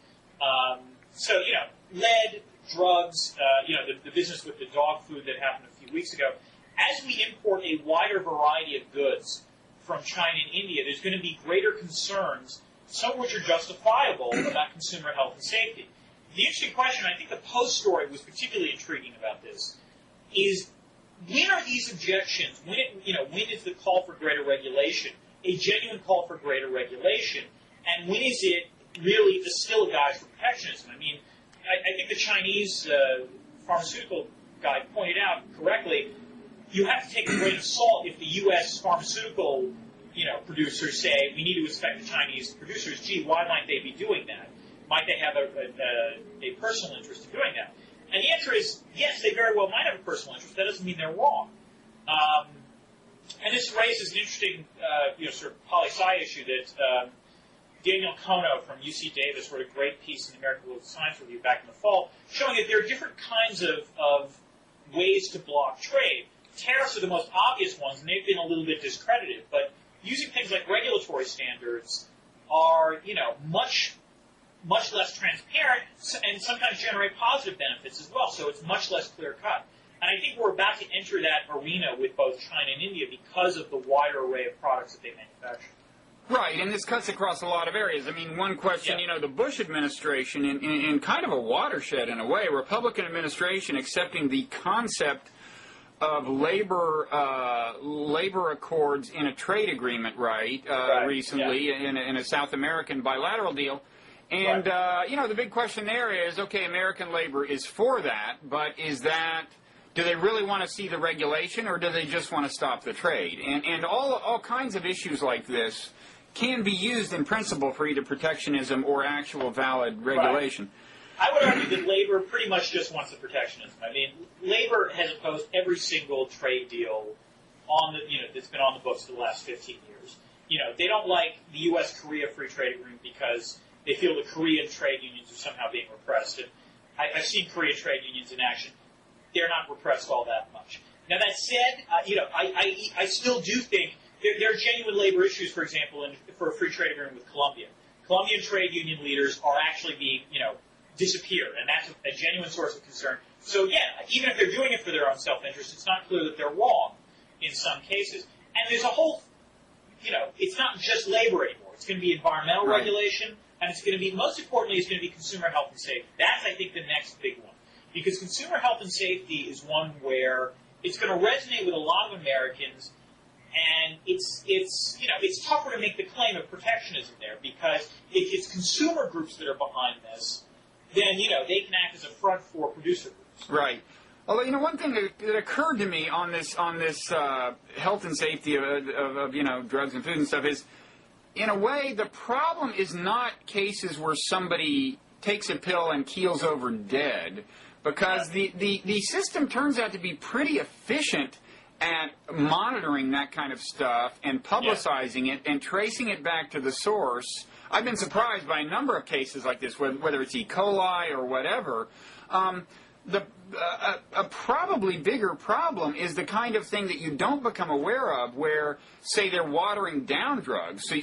Lead, drugs, the business with the dog food that happened a few weeks ago. As we import a wider variety of goods from China and India, there's going to be greater concerns, some of which are justifiable, about consumer health and safety. The interesting question, I think the Post story was particularly intriguing about this, is when are these objections, when is the call for greater regulation a genuine call for greater regulation, and when is it really still a guise for protectionism? I mean, I think the Chinese pharmaceutical guy pointed out correctly, you have to take a grain of salt if the U.S. pharmaceutical producers say we need to inspect the Chinese producers. Gee, why might they be doing that? Might they have a personal interest in doing that? And the answer is yes, they very well might have a personal interest. That doesn't mean they're wrong. And this raises an interesting sort of poli-sci issue that Daniel Kono from UC Davis wrote a great piece in the American Political Science Review back in the fall, showing that there are different kinds of ways to block trade. Tariffs are the most obvious ones, and they've been a little bit discredited. But using things like regulatory standards are, much less transparent and sometimes generate positive benefits as well. So it's much less clear-cut. And I think we're about to enter that arena with both China and India because of the wider array of products that they manufacture. Right, and this cuts across a lot of areas. I mean, one question, the Bush administration, in kind of a watershed in a way, Republican administration accepting the concept of labor accords in a trade agreement, recently in a South American bilateral deal. And, the big question there is, okay, American labor is for that, but do they really want to see the regulation, or do they just want to stop the trade? And all kinds of issues like this can be used in principle for either protectionism or actual valid regulation. Right. I would argue that labor pretty much just wants the protectionism. I mean, labor has opposed every single trade deal that's been on the books for the last 15 years. They don't like the U.S.-Korea free trade agreement because they feel the Korean trade unions are somehow being repressed. And I've seen Korean trade unions in action. They're not repressed all that much. Now, that said, I still do think there are genuine labor issues, for example, for a free trade agreement with Colombia. Colombian trade union leaders are actually being, disappeared, and that's a genuine source of concern. So, yeah, even if they're doing it for their own self-interest, it's not clear that they're wrong in some cases. And there's a whole, it's not just labor anymore. It's going to be environmental regulation, and it's going to be, most importantly, it's going to be consumer health and safety. That's, I think, the next big one. Because consumer health and safety is one where it's going to resonate with a lot of Americans, and it's tougher to make the claim of protectionism there, because if it's consumer groups that are behind this, then, they can act as a front for producer groups. Right. Although, one thing that occurred to me on this health and safety of drugs and food and stuff is, in a way, the problem is not cases where somebody takes a pill and keels over dead, because the system turns out to be pretty efficient at monitoring that kind of stuff and publicizing it and tracing it back to the source. I've been surprised by a number of cases like this, whether it's E. coli or whatever. A probably bigger problem is the kind of thing that you don't become aware of, where, say, they're watering down drugs. So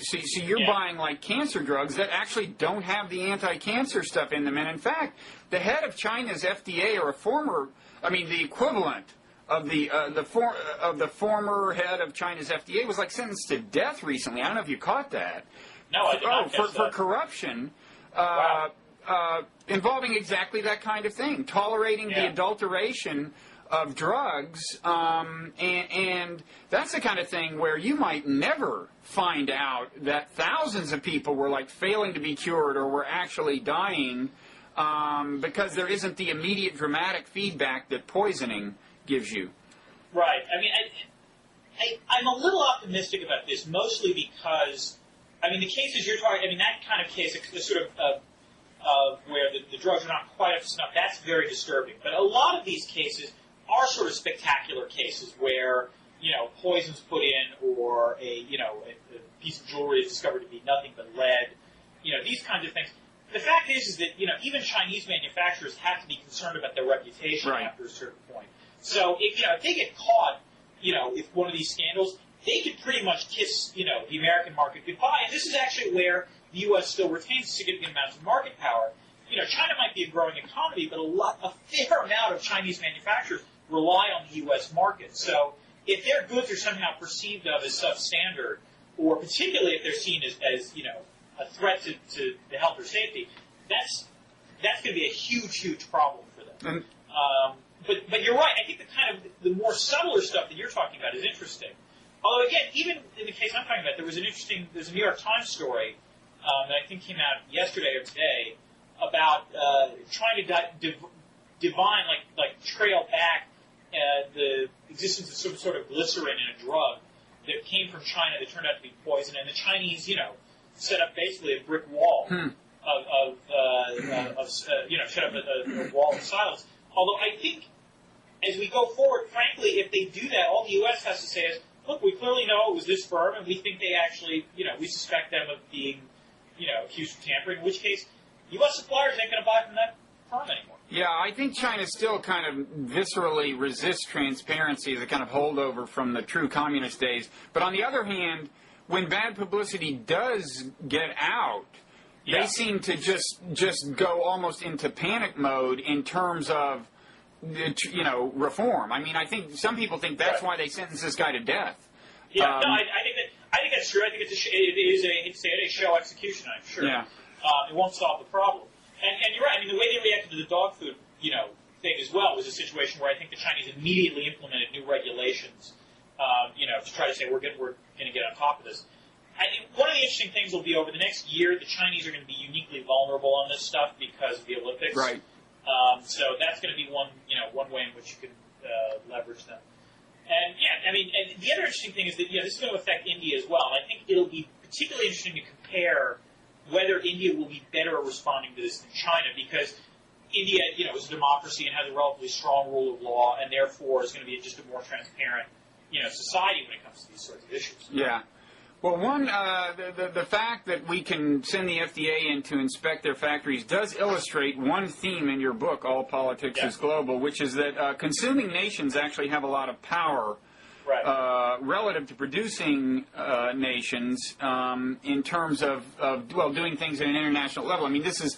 you're buying, like, cancer drugs that actually don't have the anti-cancer stuff in them. And, in fact, the head of China's FDA, or the equivalent of the former head of China's FDA, was, like, sentenced to death recently. I don't know if you caught that. No, I did not catch for corruption. Wow. Involving exactly that kind of thing, tolerating the adulteration of drugs, and that's the kind of thing where you might never find out that thousands of people were, like, failing to be cured or were actually dying, because there isn't the immediate dramatic feedback that poisoning gives you. Right. I mean, I'm a little optimistic about this, mostly because, the cases you're talking, that kind of case, the sort of where the drugs are not quite up to snuff, that's very disturbing. But a lot of these cases are sort of spectacular cases where, poison's put in, or a piece of jewelry is discovered to be nothing but lead, these kinds of things. The fact is that, even Chinese manufacturers have to be concerned about their reputation after a certain point. So, if they get caught, if one of these scandals, they could pretty much kiss, the American market goodbye. And this is actually where the U.S. still retains significant amounts of market power. China might be a growing economy, but a fair amount of Chinese manufacturers rely on the U.S. market. So if their goods are somehow perceived of as substandard, or particularly if they're seen as a threat to the health or safety, that's going to be a huge, huge problem for them. But you're right. I think the more subtler stuff that you're talking about is interesting. Although, again, even in the case I'm talking about, there's a New York Times story that I think came out yesterday or today about trying to divine, like trail back the existence of some sort of glycerin in a drug that came from China that turned out to be poison, and the Chinese, set up basically a brick wall set up a wall of silence. Although I think as we go forward, frankly, if they do that, all the U.S. has to say is, look, we clearly know it was this firm, and we think they actually, we suspect them of being, accused of tampering, in which case U.S. suppliers ain't going to buy from that firm anymore. Yeah, I think China still kind of viscerally resists transparency as a kind of holdover from the true communist days. But on the other hand, when bad publicity does get out, they seem to just go almost into panic mode in terms of, reform. I think some people think that's why they sentenced this guy to death. Yeah, no, I think that's true. I think it is a show execution, I'm sure. Yeah. It won't solve the problem. And you're right. The way they reacted to the dog food, thing as well was a situation where I think the Chinese immediately implemented new regulations, to try to say we're going to get on top of this. I think one of the interesting things will be over the next year, the Chinese are going to be uniquely vulnerable on this stuff because of the Olympics. Right. So that's going to be one way in which you can leverage them. And and the other interesting thing is that this is going to affect India as well. And I think it'll be particularly interesting to compare whether India will be better at responding to this than China, because India, is a democracy and has a relatively strong rule of law, and therefore is going to be just a more transparent, society when it comes to these sorts of issues. Yeah. Well, the fact that we can send the FDA in to inspect their factories does illustrate one theme in your book, All Politics is Global, which is that consuming nations actually have a lot of power relative to producing nations in terms of doing things at an international level. I mean, this is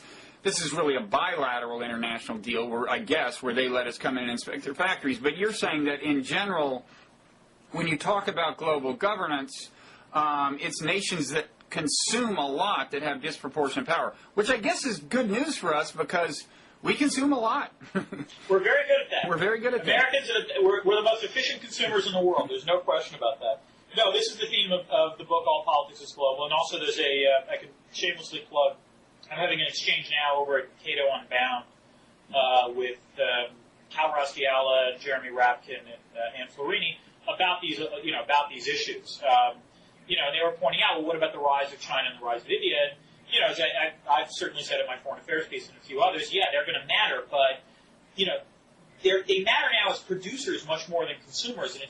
really a bilateral international deal, where they let us come in and inspect their factories. But you're saying that in general, when you talk about global governance, it's nations that consume a lot that have disproportionate power, which I guess is good news for us because we consume a lot. We're very good at that. We're very good at Americans, we're the most efficient consumers in the world. There's no question about that. No, this is the theme of the book, All Politics is Global. And also there's I can shamelessly plug, I'm having an exchange now over at Cato Unbound with Cal Rastiala, Jeremy Rapkin, and Ann Florini about these issues. And they were pointing out, well, what about the rise of China and the rise of India? And, as I've certainly said in my foreign affairs piece and a few others, yeah, they're going to matter, but, they matter now as producers much more than consumers. And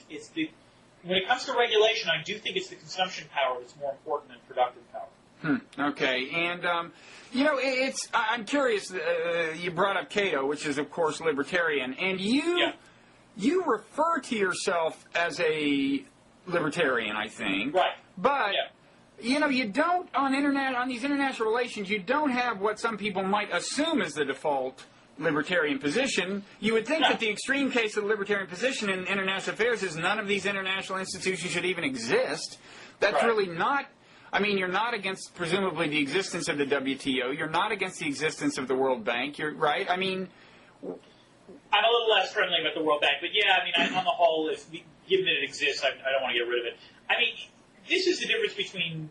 when it comes to regulation, I do think it's the consumption power that's more important than productive power. Okay, and I'm curious. You brought up Cato, which is of course libertarian, and you refer to yourself as a libertarian, I think. Right. But you don't on these international relations. You don't have what some people might assume is the default libertarian position. You would think that the extreme case of the libertarian position in international affairs is none of these international institutions should even exist. That's really not. I mean, you're not against, presumably, the existence of the WTO. You're not against the existence of the World Bank. You're right. I mean, I'm a little less friendly about the World Bank, but yeah, I mean, on the whole, given that it exists, I don't want to get rid of it. I mean, this is the difference between.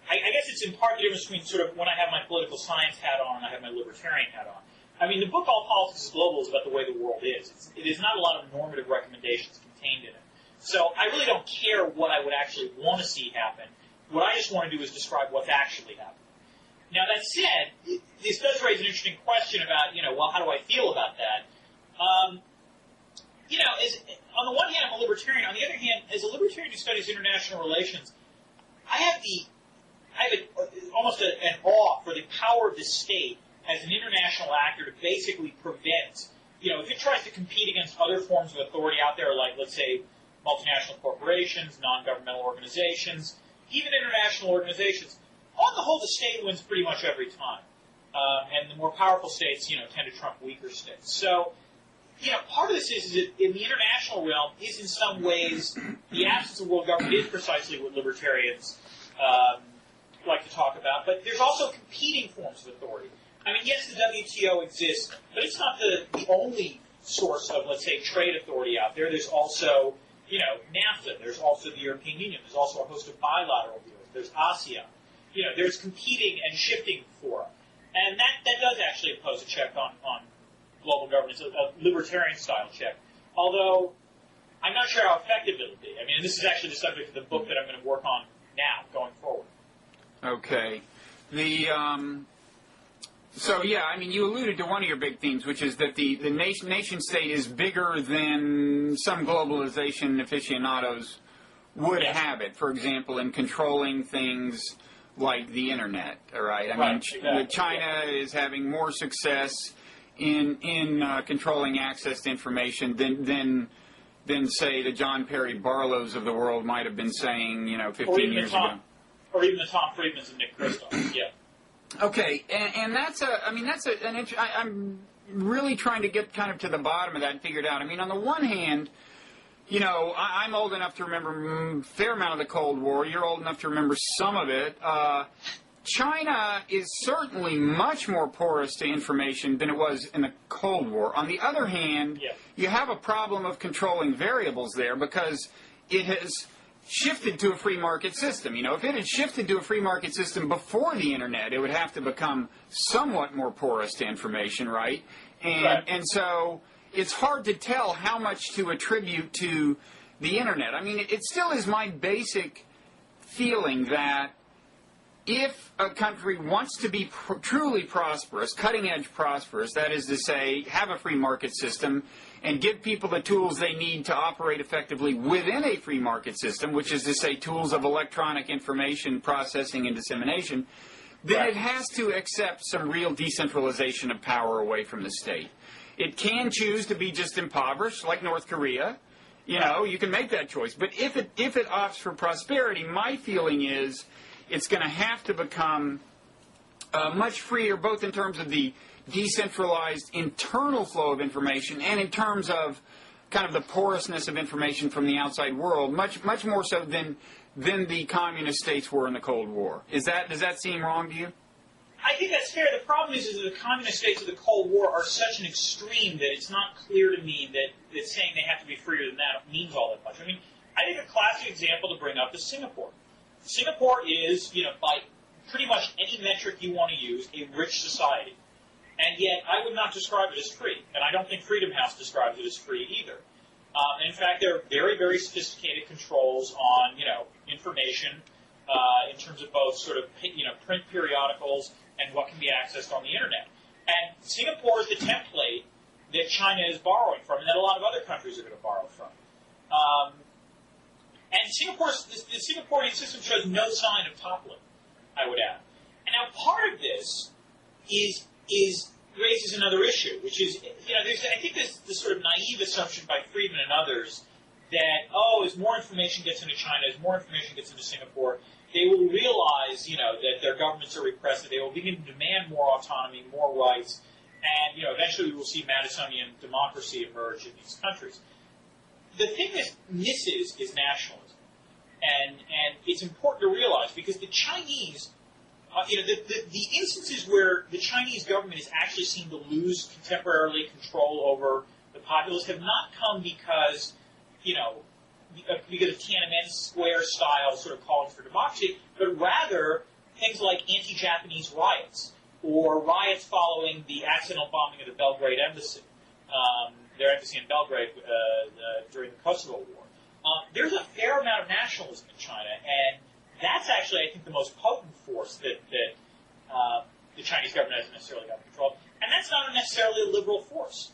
I guess it's in part the difference between sort of when I have my political science hat on and I have my libertarian hat on. I mean, the book All Politics is Global is about the way the world is. It is not a lot of normative recommendations contained in it. So I really don't care what I would actually want to see happen. What I just want to do is describe what's actually happening. Now, that said, this does raise an interesting question about, well, how do I feel about that? On the one hand, I'm a libertarian. On the other hand, as a libertarian who studies international relations, I have almost an awe for the power of the state as an international actor to basically prevent, if it tries to compete against other forms of authority out there, like, let's say, multinational corporations, non-governmental organizations, even international organizations, on the whole, the state wins pretty much every time. And the more powerful states, tend to trump weaker states. So, part of this is that in the international realm is in some ways, the absence of world government is precisely what libertarians like to talk about. But there's also competing forms of authority. I mean, yes, the WTO exists, but it's not the only source of, let's say, trade authority out there. There's also, NAFTA. There's also the European Union. There's also a host of bilateral deals. There's ASEAN. There's competing and shifting fora. And that does actually impose a check on global governance, a libertarian-style check. Although, I'm not sure how effective it'll be. I mean, this is actually the subject of the book that I'm going to work on now, going forward. Okay. So, yeah, I mean, you alluded to one of your big themes, which is that the nation-state is bigger than some globalization aficionados would have it, for example, in controlling things like the Internet, all right? I mean, China is having more success in controlling access to information than, say, the John Perry Barlows of the world might have been saying, 15 years ago. Or even the Tom Friedmans and Nick Kristof, yeah. Okay, and I'm really trying to get kind of to the bottom of that and figure it out. I mean, on the one hand, I'm old enough to remember a fair amount of the Cold War. You're old enough to remember some of it. China is certainly much more porous to information than it was in the Cold War. On the other hand, you have a problem of controlling variables there because it has shifted to a free market system. If it had shifted to a free market system before the Internet, it would have to become somewhat more porous to information, right? And so it's hard to tell how much to attribute to the Internet. I mean, it still is my basic feeling that if a country wants to be truly prosperous, cutting-edge prosperous, that is to say, have a free market system and give people the tools they need to operate effectively within a free market system, which is to say tools of electronic information processing and dissemination, then it has to accept some real decentralization of power away from the state. It can choose to be just impoverished, like North Korea. You know, you can make that choice. But if it opts for prosperity, my feeling is it's going to have to become much freer, both in terms of the decentralized internal flow of information and in terms of kind of the porousness of information from the outside world, much more so than the communist states were in the Cold War. Does that seem wrong to you? I think that's fair. The problem is that the communist states of the Cold War are such an extreme that it's not clear to me that saying they have to be freer than that means all that much. I mean, I think a classic example to bring up is Singapore. Singapore is, by pretty much any metric you want to use, a rich society. And yet, I would not describe it as free. And I don't think Freedom House describes it as free either. In fact, there are very, very sophisticated controls on, information in terms of both sort of, print periodicals and what can be accessed on the Internet. And Singapore is the template that China is borrowing from and that a lot of other countries are going to borrow from. And the Singaporean system shows no sign of toppling, I would add. And now part of this raises another issue, which is, I think this sort of naive assumption by Friedman and others that, as more information gets into China, as more information gets into Singapore, they will realize, that their governments are repressive. They will begin to demand more autonomy, more rights, and, eventually we will see Madisonian democracy emerge in these countries. The thing that misses is nationalism. And it's important to realize, because the Chinese, the instances where the Chinese government has actually seemed to lose contemporarily control over the populace have not come because of Tiananmen Square style sort of calling for democracy, but rather things like anti-Japanese riots or riots following the accidental bombing of the Belgrade embassy, their embassy in Belgrade during the Kosovo War. There's a fair amount of nationalism in China, and that's actually, I think, the most potent force that the Chinese government hasn't necessarily got control of. And that's not necessarily a liberal force.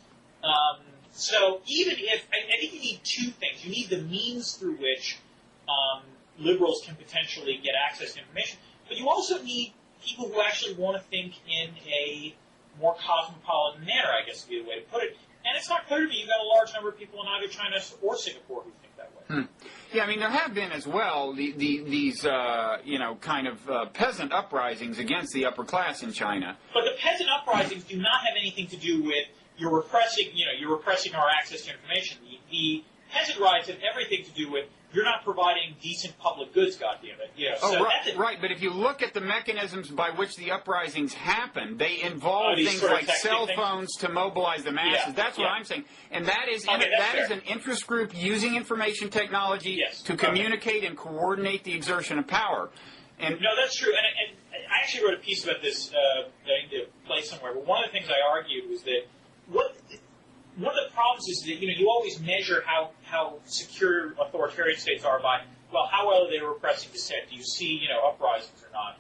So even if, I think you need two things. You need the means through which liberals can potentially get access to information, but you also need people who actually want to think in a more cosmopolitan manner, I guess would be the way to put it. And it's not clear to me you've got a large number of people in either China or Singapore who think that way. Yeah, I mean, there have been as well these kind of peasant uprisings against the upper class in China. But the peasant uprisings do not have anything to do with you're repressing our access to information. The peasant riots have everything to do with you're not providing decent public goods, goddammit. Right. But if you look at the mechanisms by which the uprisings happen, they involve things like cell phones to mobilize the masses. Yeah, that's what I'm saying. And that is an interest group using information technology to communicate and coordinate the exertion of power. And no, that's true. And I actually wrote a piece about this that I need to play somewhere. But one of the things I argued was that one of the problems is that you always measure how secure authoritarian states are by, well, how well are they repressing dissent? Do you see uprisings or not?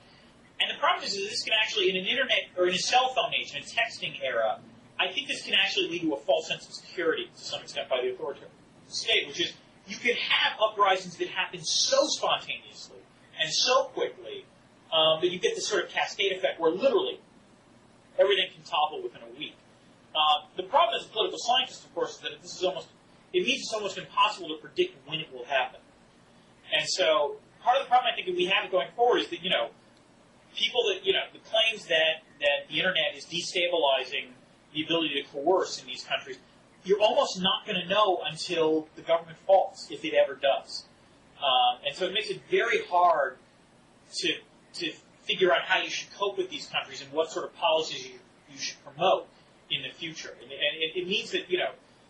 And the problem is that this can actually, in an internet or in a cell phone age, in a texting era, I think this can actually lead to a false sense of security to some extent by the authoritarian state, which is you can have uprisings that happen so spontaneously and so quickly that you get this sort of cascade effect where literally everything can topple within a week. The problem as a political scientist, of course, is that it means it's almost impossible to predict when it will happen. And so part of the problem I think that we have going forward is that, people that, the claims that the internet is destabilizing the ability to coerce in these countries, you're almost not going to know until the government falls, if it ever does. And so it makes it very hard to figure out how you should cope with these countries and what sort of policies you should promote in the future. And it means that,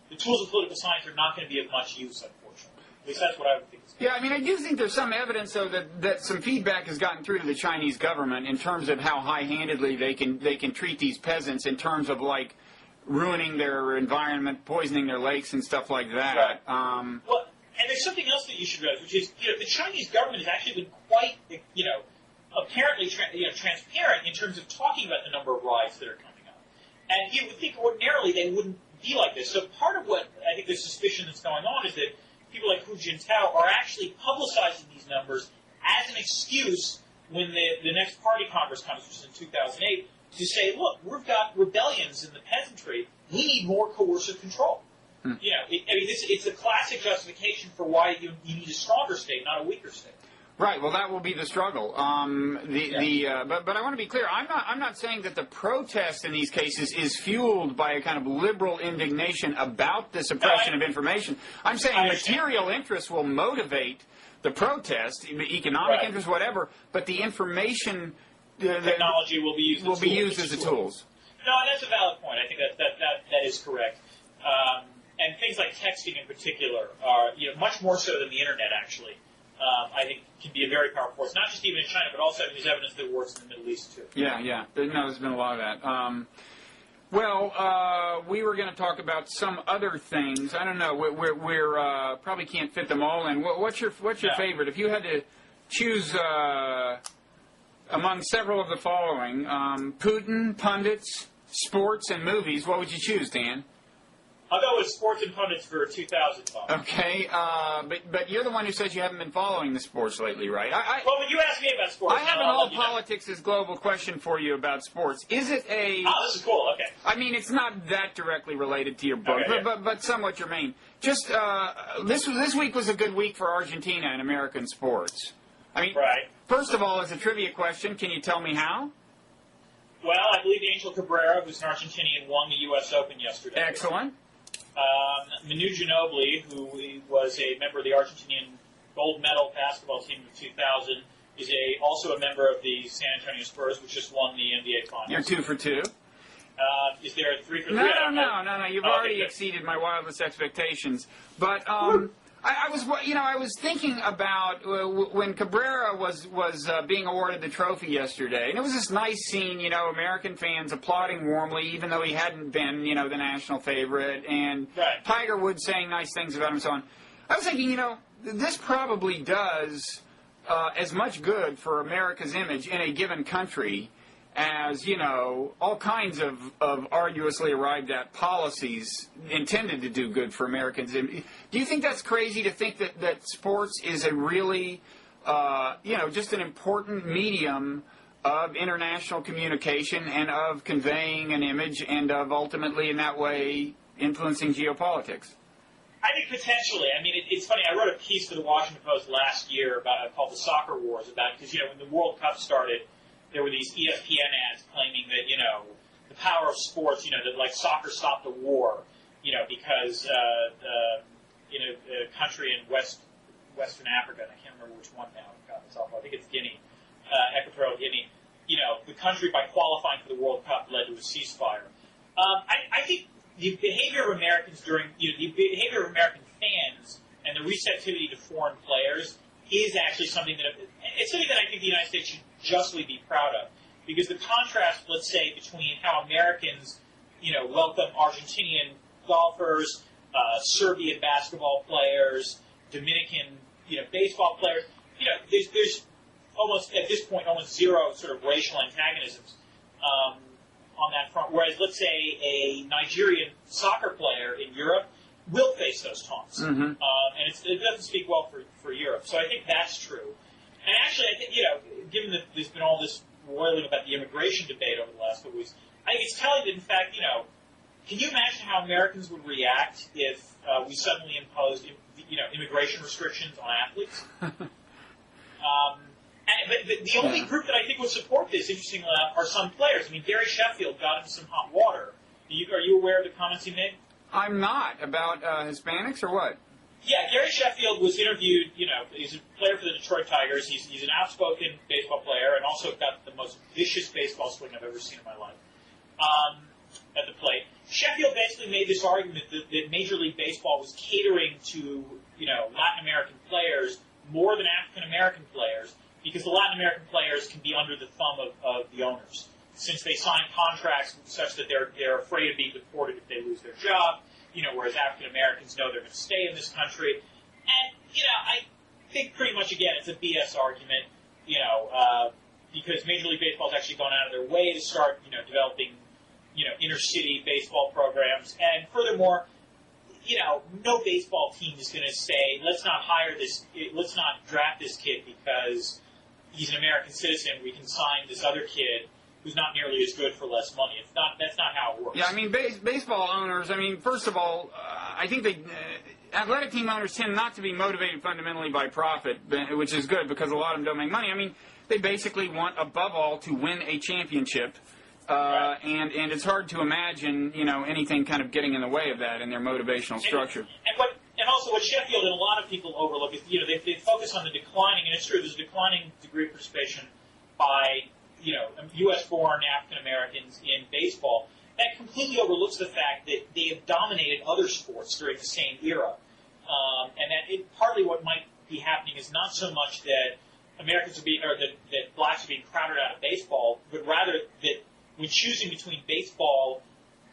the tools of political science are not going to be of much use, unfortunately. At least that's what I would think. Yeah, I mean, I do think there's some evidence, though, that some feedback has gotten through to the Chinese government in terms of how high-handedly they can treat these peasants in terms of, like, ruining their environment, poisoning their lakes and stuff like that. Right. Well, and there's something else that you should realize, which is, the Chinese government has actually been quite, apparently transparent in terms of talking about the number of riots that are coming up. And you would think ordinarily they wouldn't be like this. So part of what I think the suspicion that's going on is that people like Hu Jintao are actually publicizing these numbers as an excuse when the next party Congress comes, which is in 2008, to say, look, we've got rebellions in the peasantry. We need more coercive control. It's a classic justification for why you need a stronger state, not a weaker state. Right. Well, that will be the struggle. But I want to be clear. I'm not saying that the protest in these cases is fueled by a kind of liberal indignation about the suppression of information. I'm saying material interests will motivate the protest, economic interest, whatever. But the information technology will be used as the tools. No, that's a valid point. I think that is correct. And things like texting in particular are much more so than the internet actually. I think can be a very powerful force, not just even in China, but also there's evidence that it works in the Middle East too. Yeah. There's been a lot of that. We were going to talk about some other things. I don't know. We're probably can't fit them all in. What's your favorite? If you had to choose among several of the following, Putin, pundits, sports, and movies, what would you choose, Dan? I'll go with sports and pundits for 2005. Okay, but you're the one who says you haven't been following the sports lately, right? But you asked me about sports. I have an all politics is global question for you about sports. Is it a... Oh, this is cool, okay. I mean, it's not that directly related to your book, but somewhat germane. Just, this week was a good week for Argentina in American sports. I mean, first of all, as a trivia question, can you tell me how? Well, I believe Angel Cabrera, who's an Argentinian, won the U.S. Open yesterday. Excellent. Manu Ginobili, who was a member of the Argentinian gold medal basketball team of 2000, is also a member of the San Antonio Spurs, which just won the NBA Finals. You're 2 for 2. Is there a 3 for 3? No. You've already exceeded my wildest expectations. But I was thinking about when Cabrera was being awarded the trophy yesterday, and it was this nice scene, American fans applauding warmly, even though he hadn't been, the national favorite, and Tiger Woods saying nice things about him and so on. I was thinking, this probably does as much good for America's image in a given country as, all kinds of arduously arrived at policies intended to do good for Americans. Do you think that's crazy to think that sports is a really, just an important medium of international communication and of conveying an image and of ultimately in that way influencing geopolitics? I think potentially. I mean, it's funny. I wrote a piece for the Washington Post last year called "The Soccer Wars" because when the World Cup started, there were these ESPN ads claiming that the power of sports, that like soccer stopped the war, because a country in Western Africa, and I can't remember which one now. God, it's awful. I think it's Guinea, Equatorial Guinea. The country by qualifying for the World Cup led to a ceasefire. I think the behavior of Americans the behavior of American fans and the receptivity to foreign players is actually something that I think the United States should justly be proud of, because the contrast, let's say, between how Americans, welcome Argentinian golfers, Serbian basketball players, Dominican, baseball players, there's almost at this point almost zero sort of racial antagonisms on that front. Whereas, let's say, a Nigerian soccer player in Europe will face those taunts, and it doesn't speak well for Europe. So I think that's true. And actually, I think, given that there's been all this roiling about the immigration debate over the last couple weeks, I think it's telling that, in fact, can you imagine how Americans would react if we suddenly imposed, immigration restrictions on athletes? But the only group that I think would support this, interestingly enough, are some players. I mean, Gary Sheffield got into some hot water. Are you aware of the comments he made? I'm not. About Hispanics or what? Yeah, Gary Sheffield was interviewed, he's a player for the Detroit Tigers. He's an outspoken baseball player and also got the most vicious baseball swing I've ever seen in my life at the plate. Sheffield basically made this argument that Major League Baseball was catering to, Latin American players more than African American players because the Latin American players can be under the thumb of the owners since they sign contracts such that they're afraid of being deported if they lose their job. Whereas African Americans know they're going to stay in this country. And, I think pretty much, again, it's a BS argument. because Major League Baseball has actually gone out of their way to start, developing, inner city baseball programs. And furthermore, no baseball team is going to say, let's not draft this kid because he's an American citizen. We can sign this other kid who's not nearly as good for less money. That's not how it works. Yeah, I mean, baseball owners, first of all, I think athletic team owners tend not to be motivated fundamentally by profit, which is good because a lot of them don't make money. They basically want, above all, to win a championship. Right. And it's hard to imagine, anything kind of getting in the way of that in their motivational structure. And also what Sheffield and a lot of people overlook is, they focus on the declining, and it's true, there's a declining degree of participation by, U.S.-born African Americans in baseball. That completely overlooks the fact that they have dominated other sports during the same era. And that partly what might be happening is not so much that Americans that blacks are being crowded out of baseball, but rather that when choosing between baseball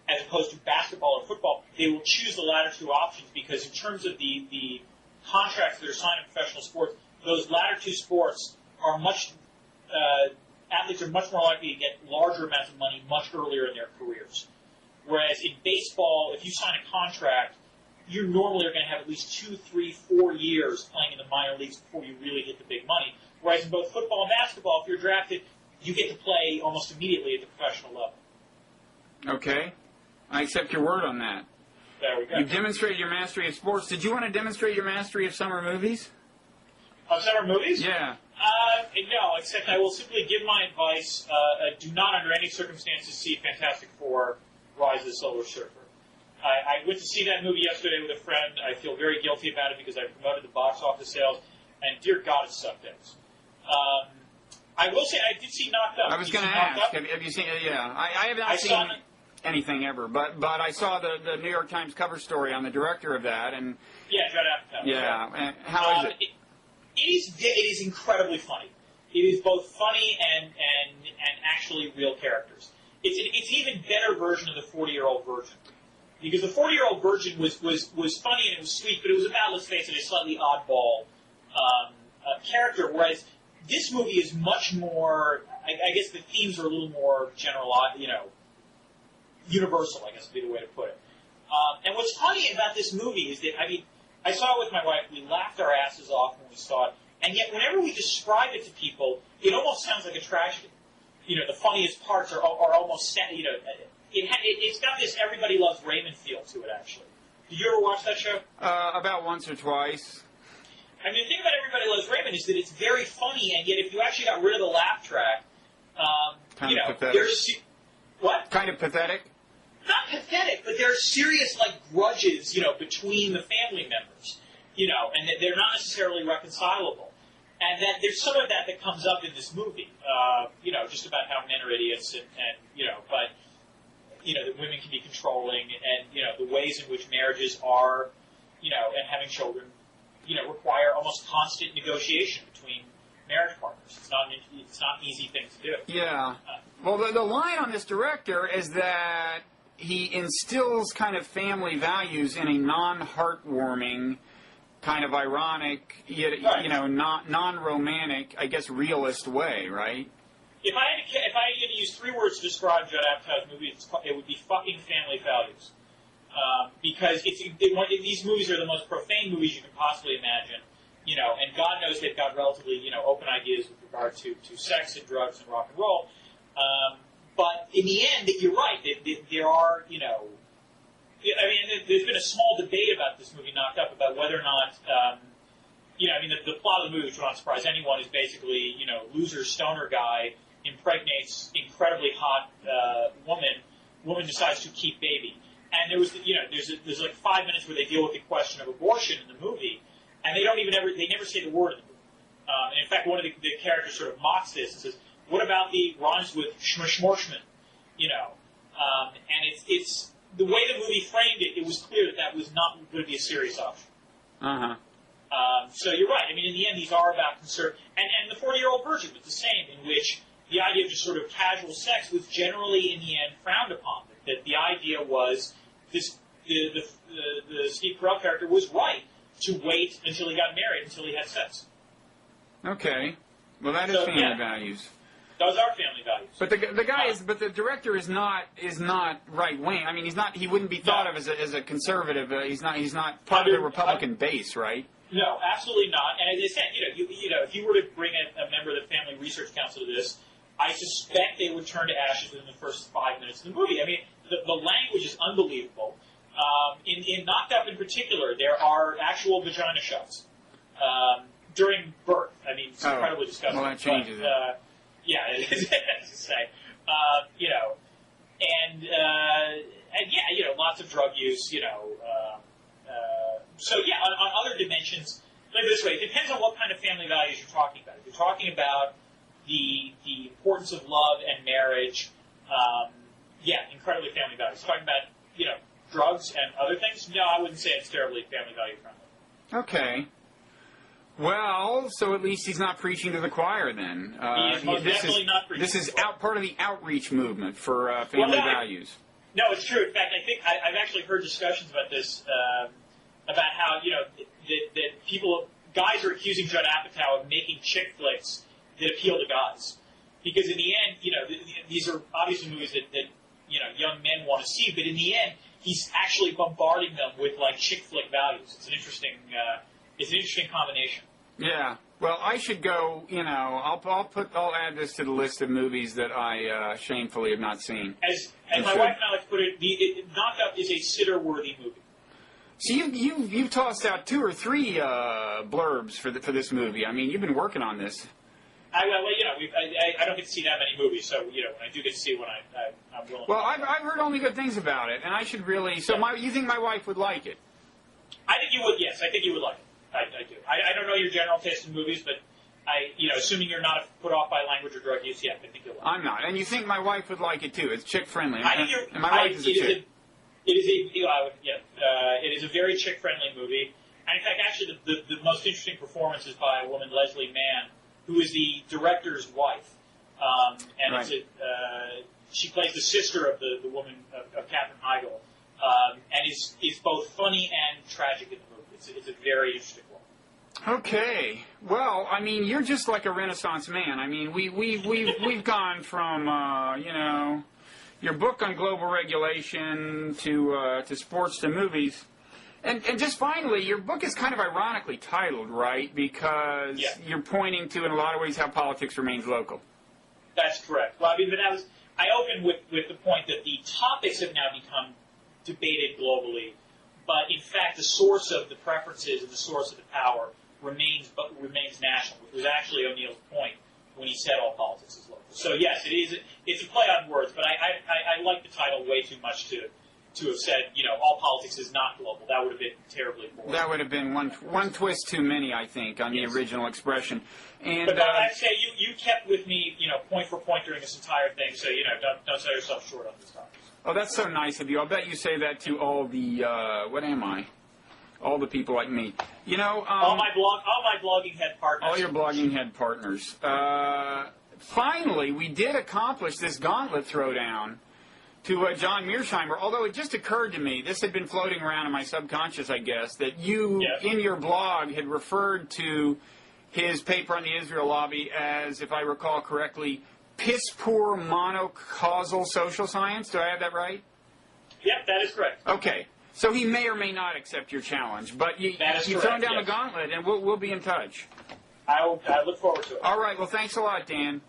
as opposed to basketball or football, they will choose the latter two options because in terms of the contracts that are signed in professional sports, those latter two sports are athletes are much more likely to get larger amounts of money much earlier in their careers. Whereas in baseball, if you sign a contract, you normally are going to have at least 2, 3, 4 years playing in the minor leagues before you really get the big money. Whereas in both football and basketball, if you're drafted, you get to play almost immediately at the professional level. Okay. I accept your word on that. There we go. You've demonstrated your mastery of sports. Did you want to demonstrate your mastery of summer movies? Of summer movies? Yeah. No, except I will simply give my advice. Do not, under any circumstances, see Fantastic Four, Rise of the Silver Surfer. I went to see that movie yesterday with a friend. I feel very guilty about it because I promoted the box office sales, and dear God, it sucked ass. I will say I did see Knocked Up. I was going to ask, have you seen it? Yeah. I have not seen anything ever, but I saw the New York Times cover story on the director of that, and yeah, Judd Apatow. Yeah, and how is it? It is incredibly funny. It is both funny and actually real characters. It's an even better version of the 40-Year-Old Virgin. Because the 40-Year-Old Virgin was funny and it was sweet, but it was about, let's face it, a slightly oddball character, whereas this movie is much more, I guess the themes are a little more general, universal, I guess would be the way to put it. And what's funny about this movie is that, I saw it with my wife, we laughed our asses off when we saw it, and yet whenever we describe it to people, it almost sounds like a tragedy. The funniest parts are almost, it's got this Everybody Loves Raymond feel to it, actually. Did you ever watch that show? About once or twice. The thing about Everybody Loves Raymond is that it's very funny, and yet if you actually got rid of the laugh track, kind of pathetic. There's... What? Kind of pathetic? Not pathetic, but there are serious, grudges, between the family members, and that they're not necessarily reconcilable. And that there's some of that comes up in this movie, just about how men are idiots and but, that women can be controlling and, the ways in which marriages are, and having children, require almost constant negotiation between marriage partners. It's not an easy thing to do. Yeah. Well, the line on this director is that he instills kind of family values in a non-heartwarming, kind of ironic, yet, right. non-romantic, I guess, realist way, right? If I had to use 3 words to describe Judd Apatow's movie, it would be fucking family values. Because these movies are the most profane movies you can possibly imagine, and God knows they've got relatively, open ideas with regard to sex and drugs and rock and roll. But in the end, you're right. There are, there's been a small debate about this movie, Knocked Up, about whether or not, the plot of the movie, which will not surprise anyone, is basically, loser stoner guy impregnates incredibly hot woman decides to keep baby. And there was, there's 5 minutes where they deal with the question of abortion in the movie, and they never say the word in the movie. And in fact, one of the characters sort of mocks this and says, "What about the rhymes with schmorschman?" And it's the way the movie framed it. It was clear that was not going to be a serious option. So you're right. In the end, these are about concern. And the 40-Year-Old Virgin was the same, in which the idea of just sort of casual sex was generally, in the end, frowned upon. That the idea was the Steve Carell character was right to wait until he got married, until he had sex. Okay. Well, that is family values. Those are family values. But the guy but the director is not right wing. I mean, he wouldn't be thought of as a conservative. He's not part of the Republican base, right? No, absolutely not. And as I said, if you were to bring a member of the Family Research Council to this, I suspect they would turn to ashes within the first 5 minutes of the movie. I mean, the language is unbelievable. In Knocked Up in particular, there are actual vagina shots during birth. I mean, it's incredibly disgusting. Well, that changes it. Yeah, it is, as you say. Lots of drug use, So, on other dimensions, look this way, it depends on what kind of family values you're talking about. If you're talking about the importance of love and marriage, incredibly family values. If you're talking about, drugs and other things, no, I wouldn't say it's terribly family value friendly. Okay. Well, so at least he's not preaching to the choir then. He is most definitely not preaching. This is part of the outreach movement for family values. No, it's true. In fact, I think I've actually heard discussions about this, about how, that guys are accusing Judd Apatow of making chick flicks that appeal to guys. Because in the end, these are obviously movies that young men want to see, but in the end, he's actually bombarding them with, chick flick values. It's an interesting combination. Yeah. Well, I should go, I'll add this to the list of movies that I shamefully have not seen. As my wife and I like to put it, Knocked Up is a sitter-worthy movie. So you've tossed out 2 or 3 blurbs for this movie. I mean, you've been working on this. I don't get to see that many movies, so when I do get to see one, I'm willing. Well, I've heard only good things about it, and I should really. So you think my wife would like it? I think you would. Yes, I think you would like it. I do. I don't know your general taste in movies, but assuming you're not put off by language or drug use, I think you'll like it. I'm not, and you think my wife would like it too? It's chick friendly. I think and my wife is a chick. It is a very chick friendly movie, and in fact, actually, the most interesting performance is by a woman, Leslie Mann, who is the director's wife, and right. She plays the sister of the woman of Katherine Heigl, and is both funny and tragic in the movie. It's a very interesting one. Okay, well, I mean, you're just like a Renaissance man. I mean, we've gone from your book on global regulation to sports to movies. And just finally, your book is kind of ironically titled, right? Because you're pointing to, in a lot of ways, how politics remains local. That's correct. Well, I mean, I opened with the point that the topics have now become debated globally, but in fact, the source of the preferences and the source of the power remains national, which was actually O'Neill's point when he said all politics is local. So yes, it's a play on words, but I like the title way too much to have said, all politics is not global. That would have been terribly boring. That would have been one twist too many, I think, on the original expression. And but I'd say you kept with me, point for point during this entire thing, so don't sell yourself short on this topic. Oh, that's so nice of you. I'll bet you say that to all the what am I? All the people like me. All my blogging head partners. All your blogging head partners. Finally, we did accomplish this gauntlet throwdown to John Mearsheimer, although it just occurred to me, this had been floating around in my subconscious, I guess, that you, in your blog, had referred to his paper on the Israel lobby as, if I recall correctly, piss-poor monocausal social science. Do I have that right? Yep, that is correct. Okay. So he may or may not accept your challenge, but you've thrown down the gauntlet, and we'll be in touch. I look forward to it. All right. Well, thanks a lot, Dan.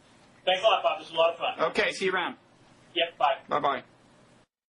Thanks a lot, Bob. This was a lot of fun. Okay. See you around. Yep. Bye. Bye-bye.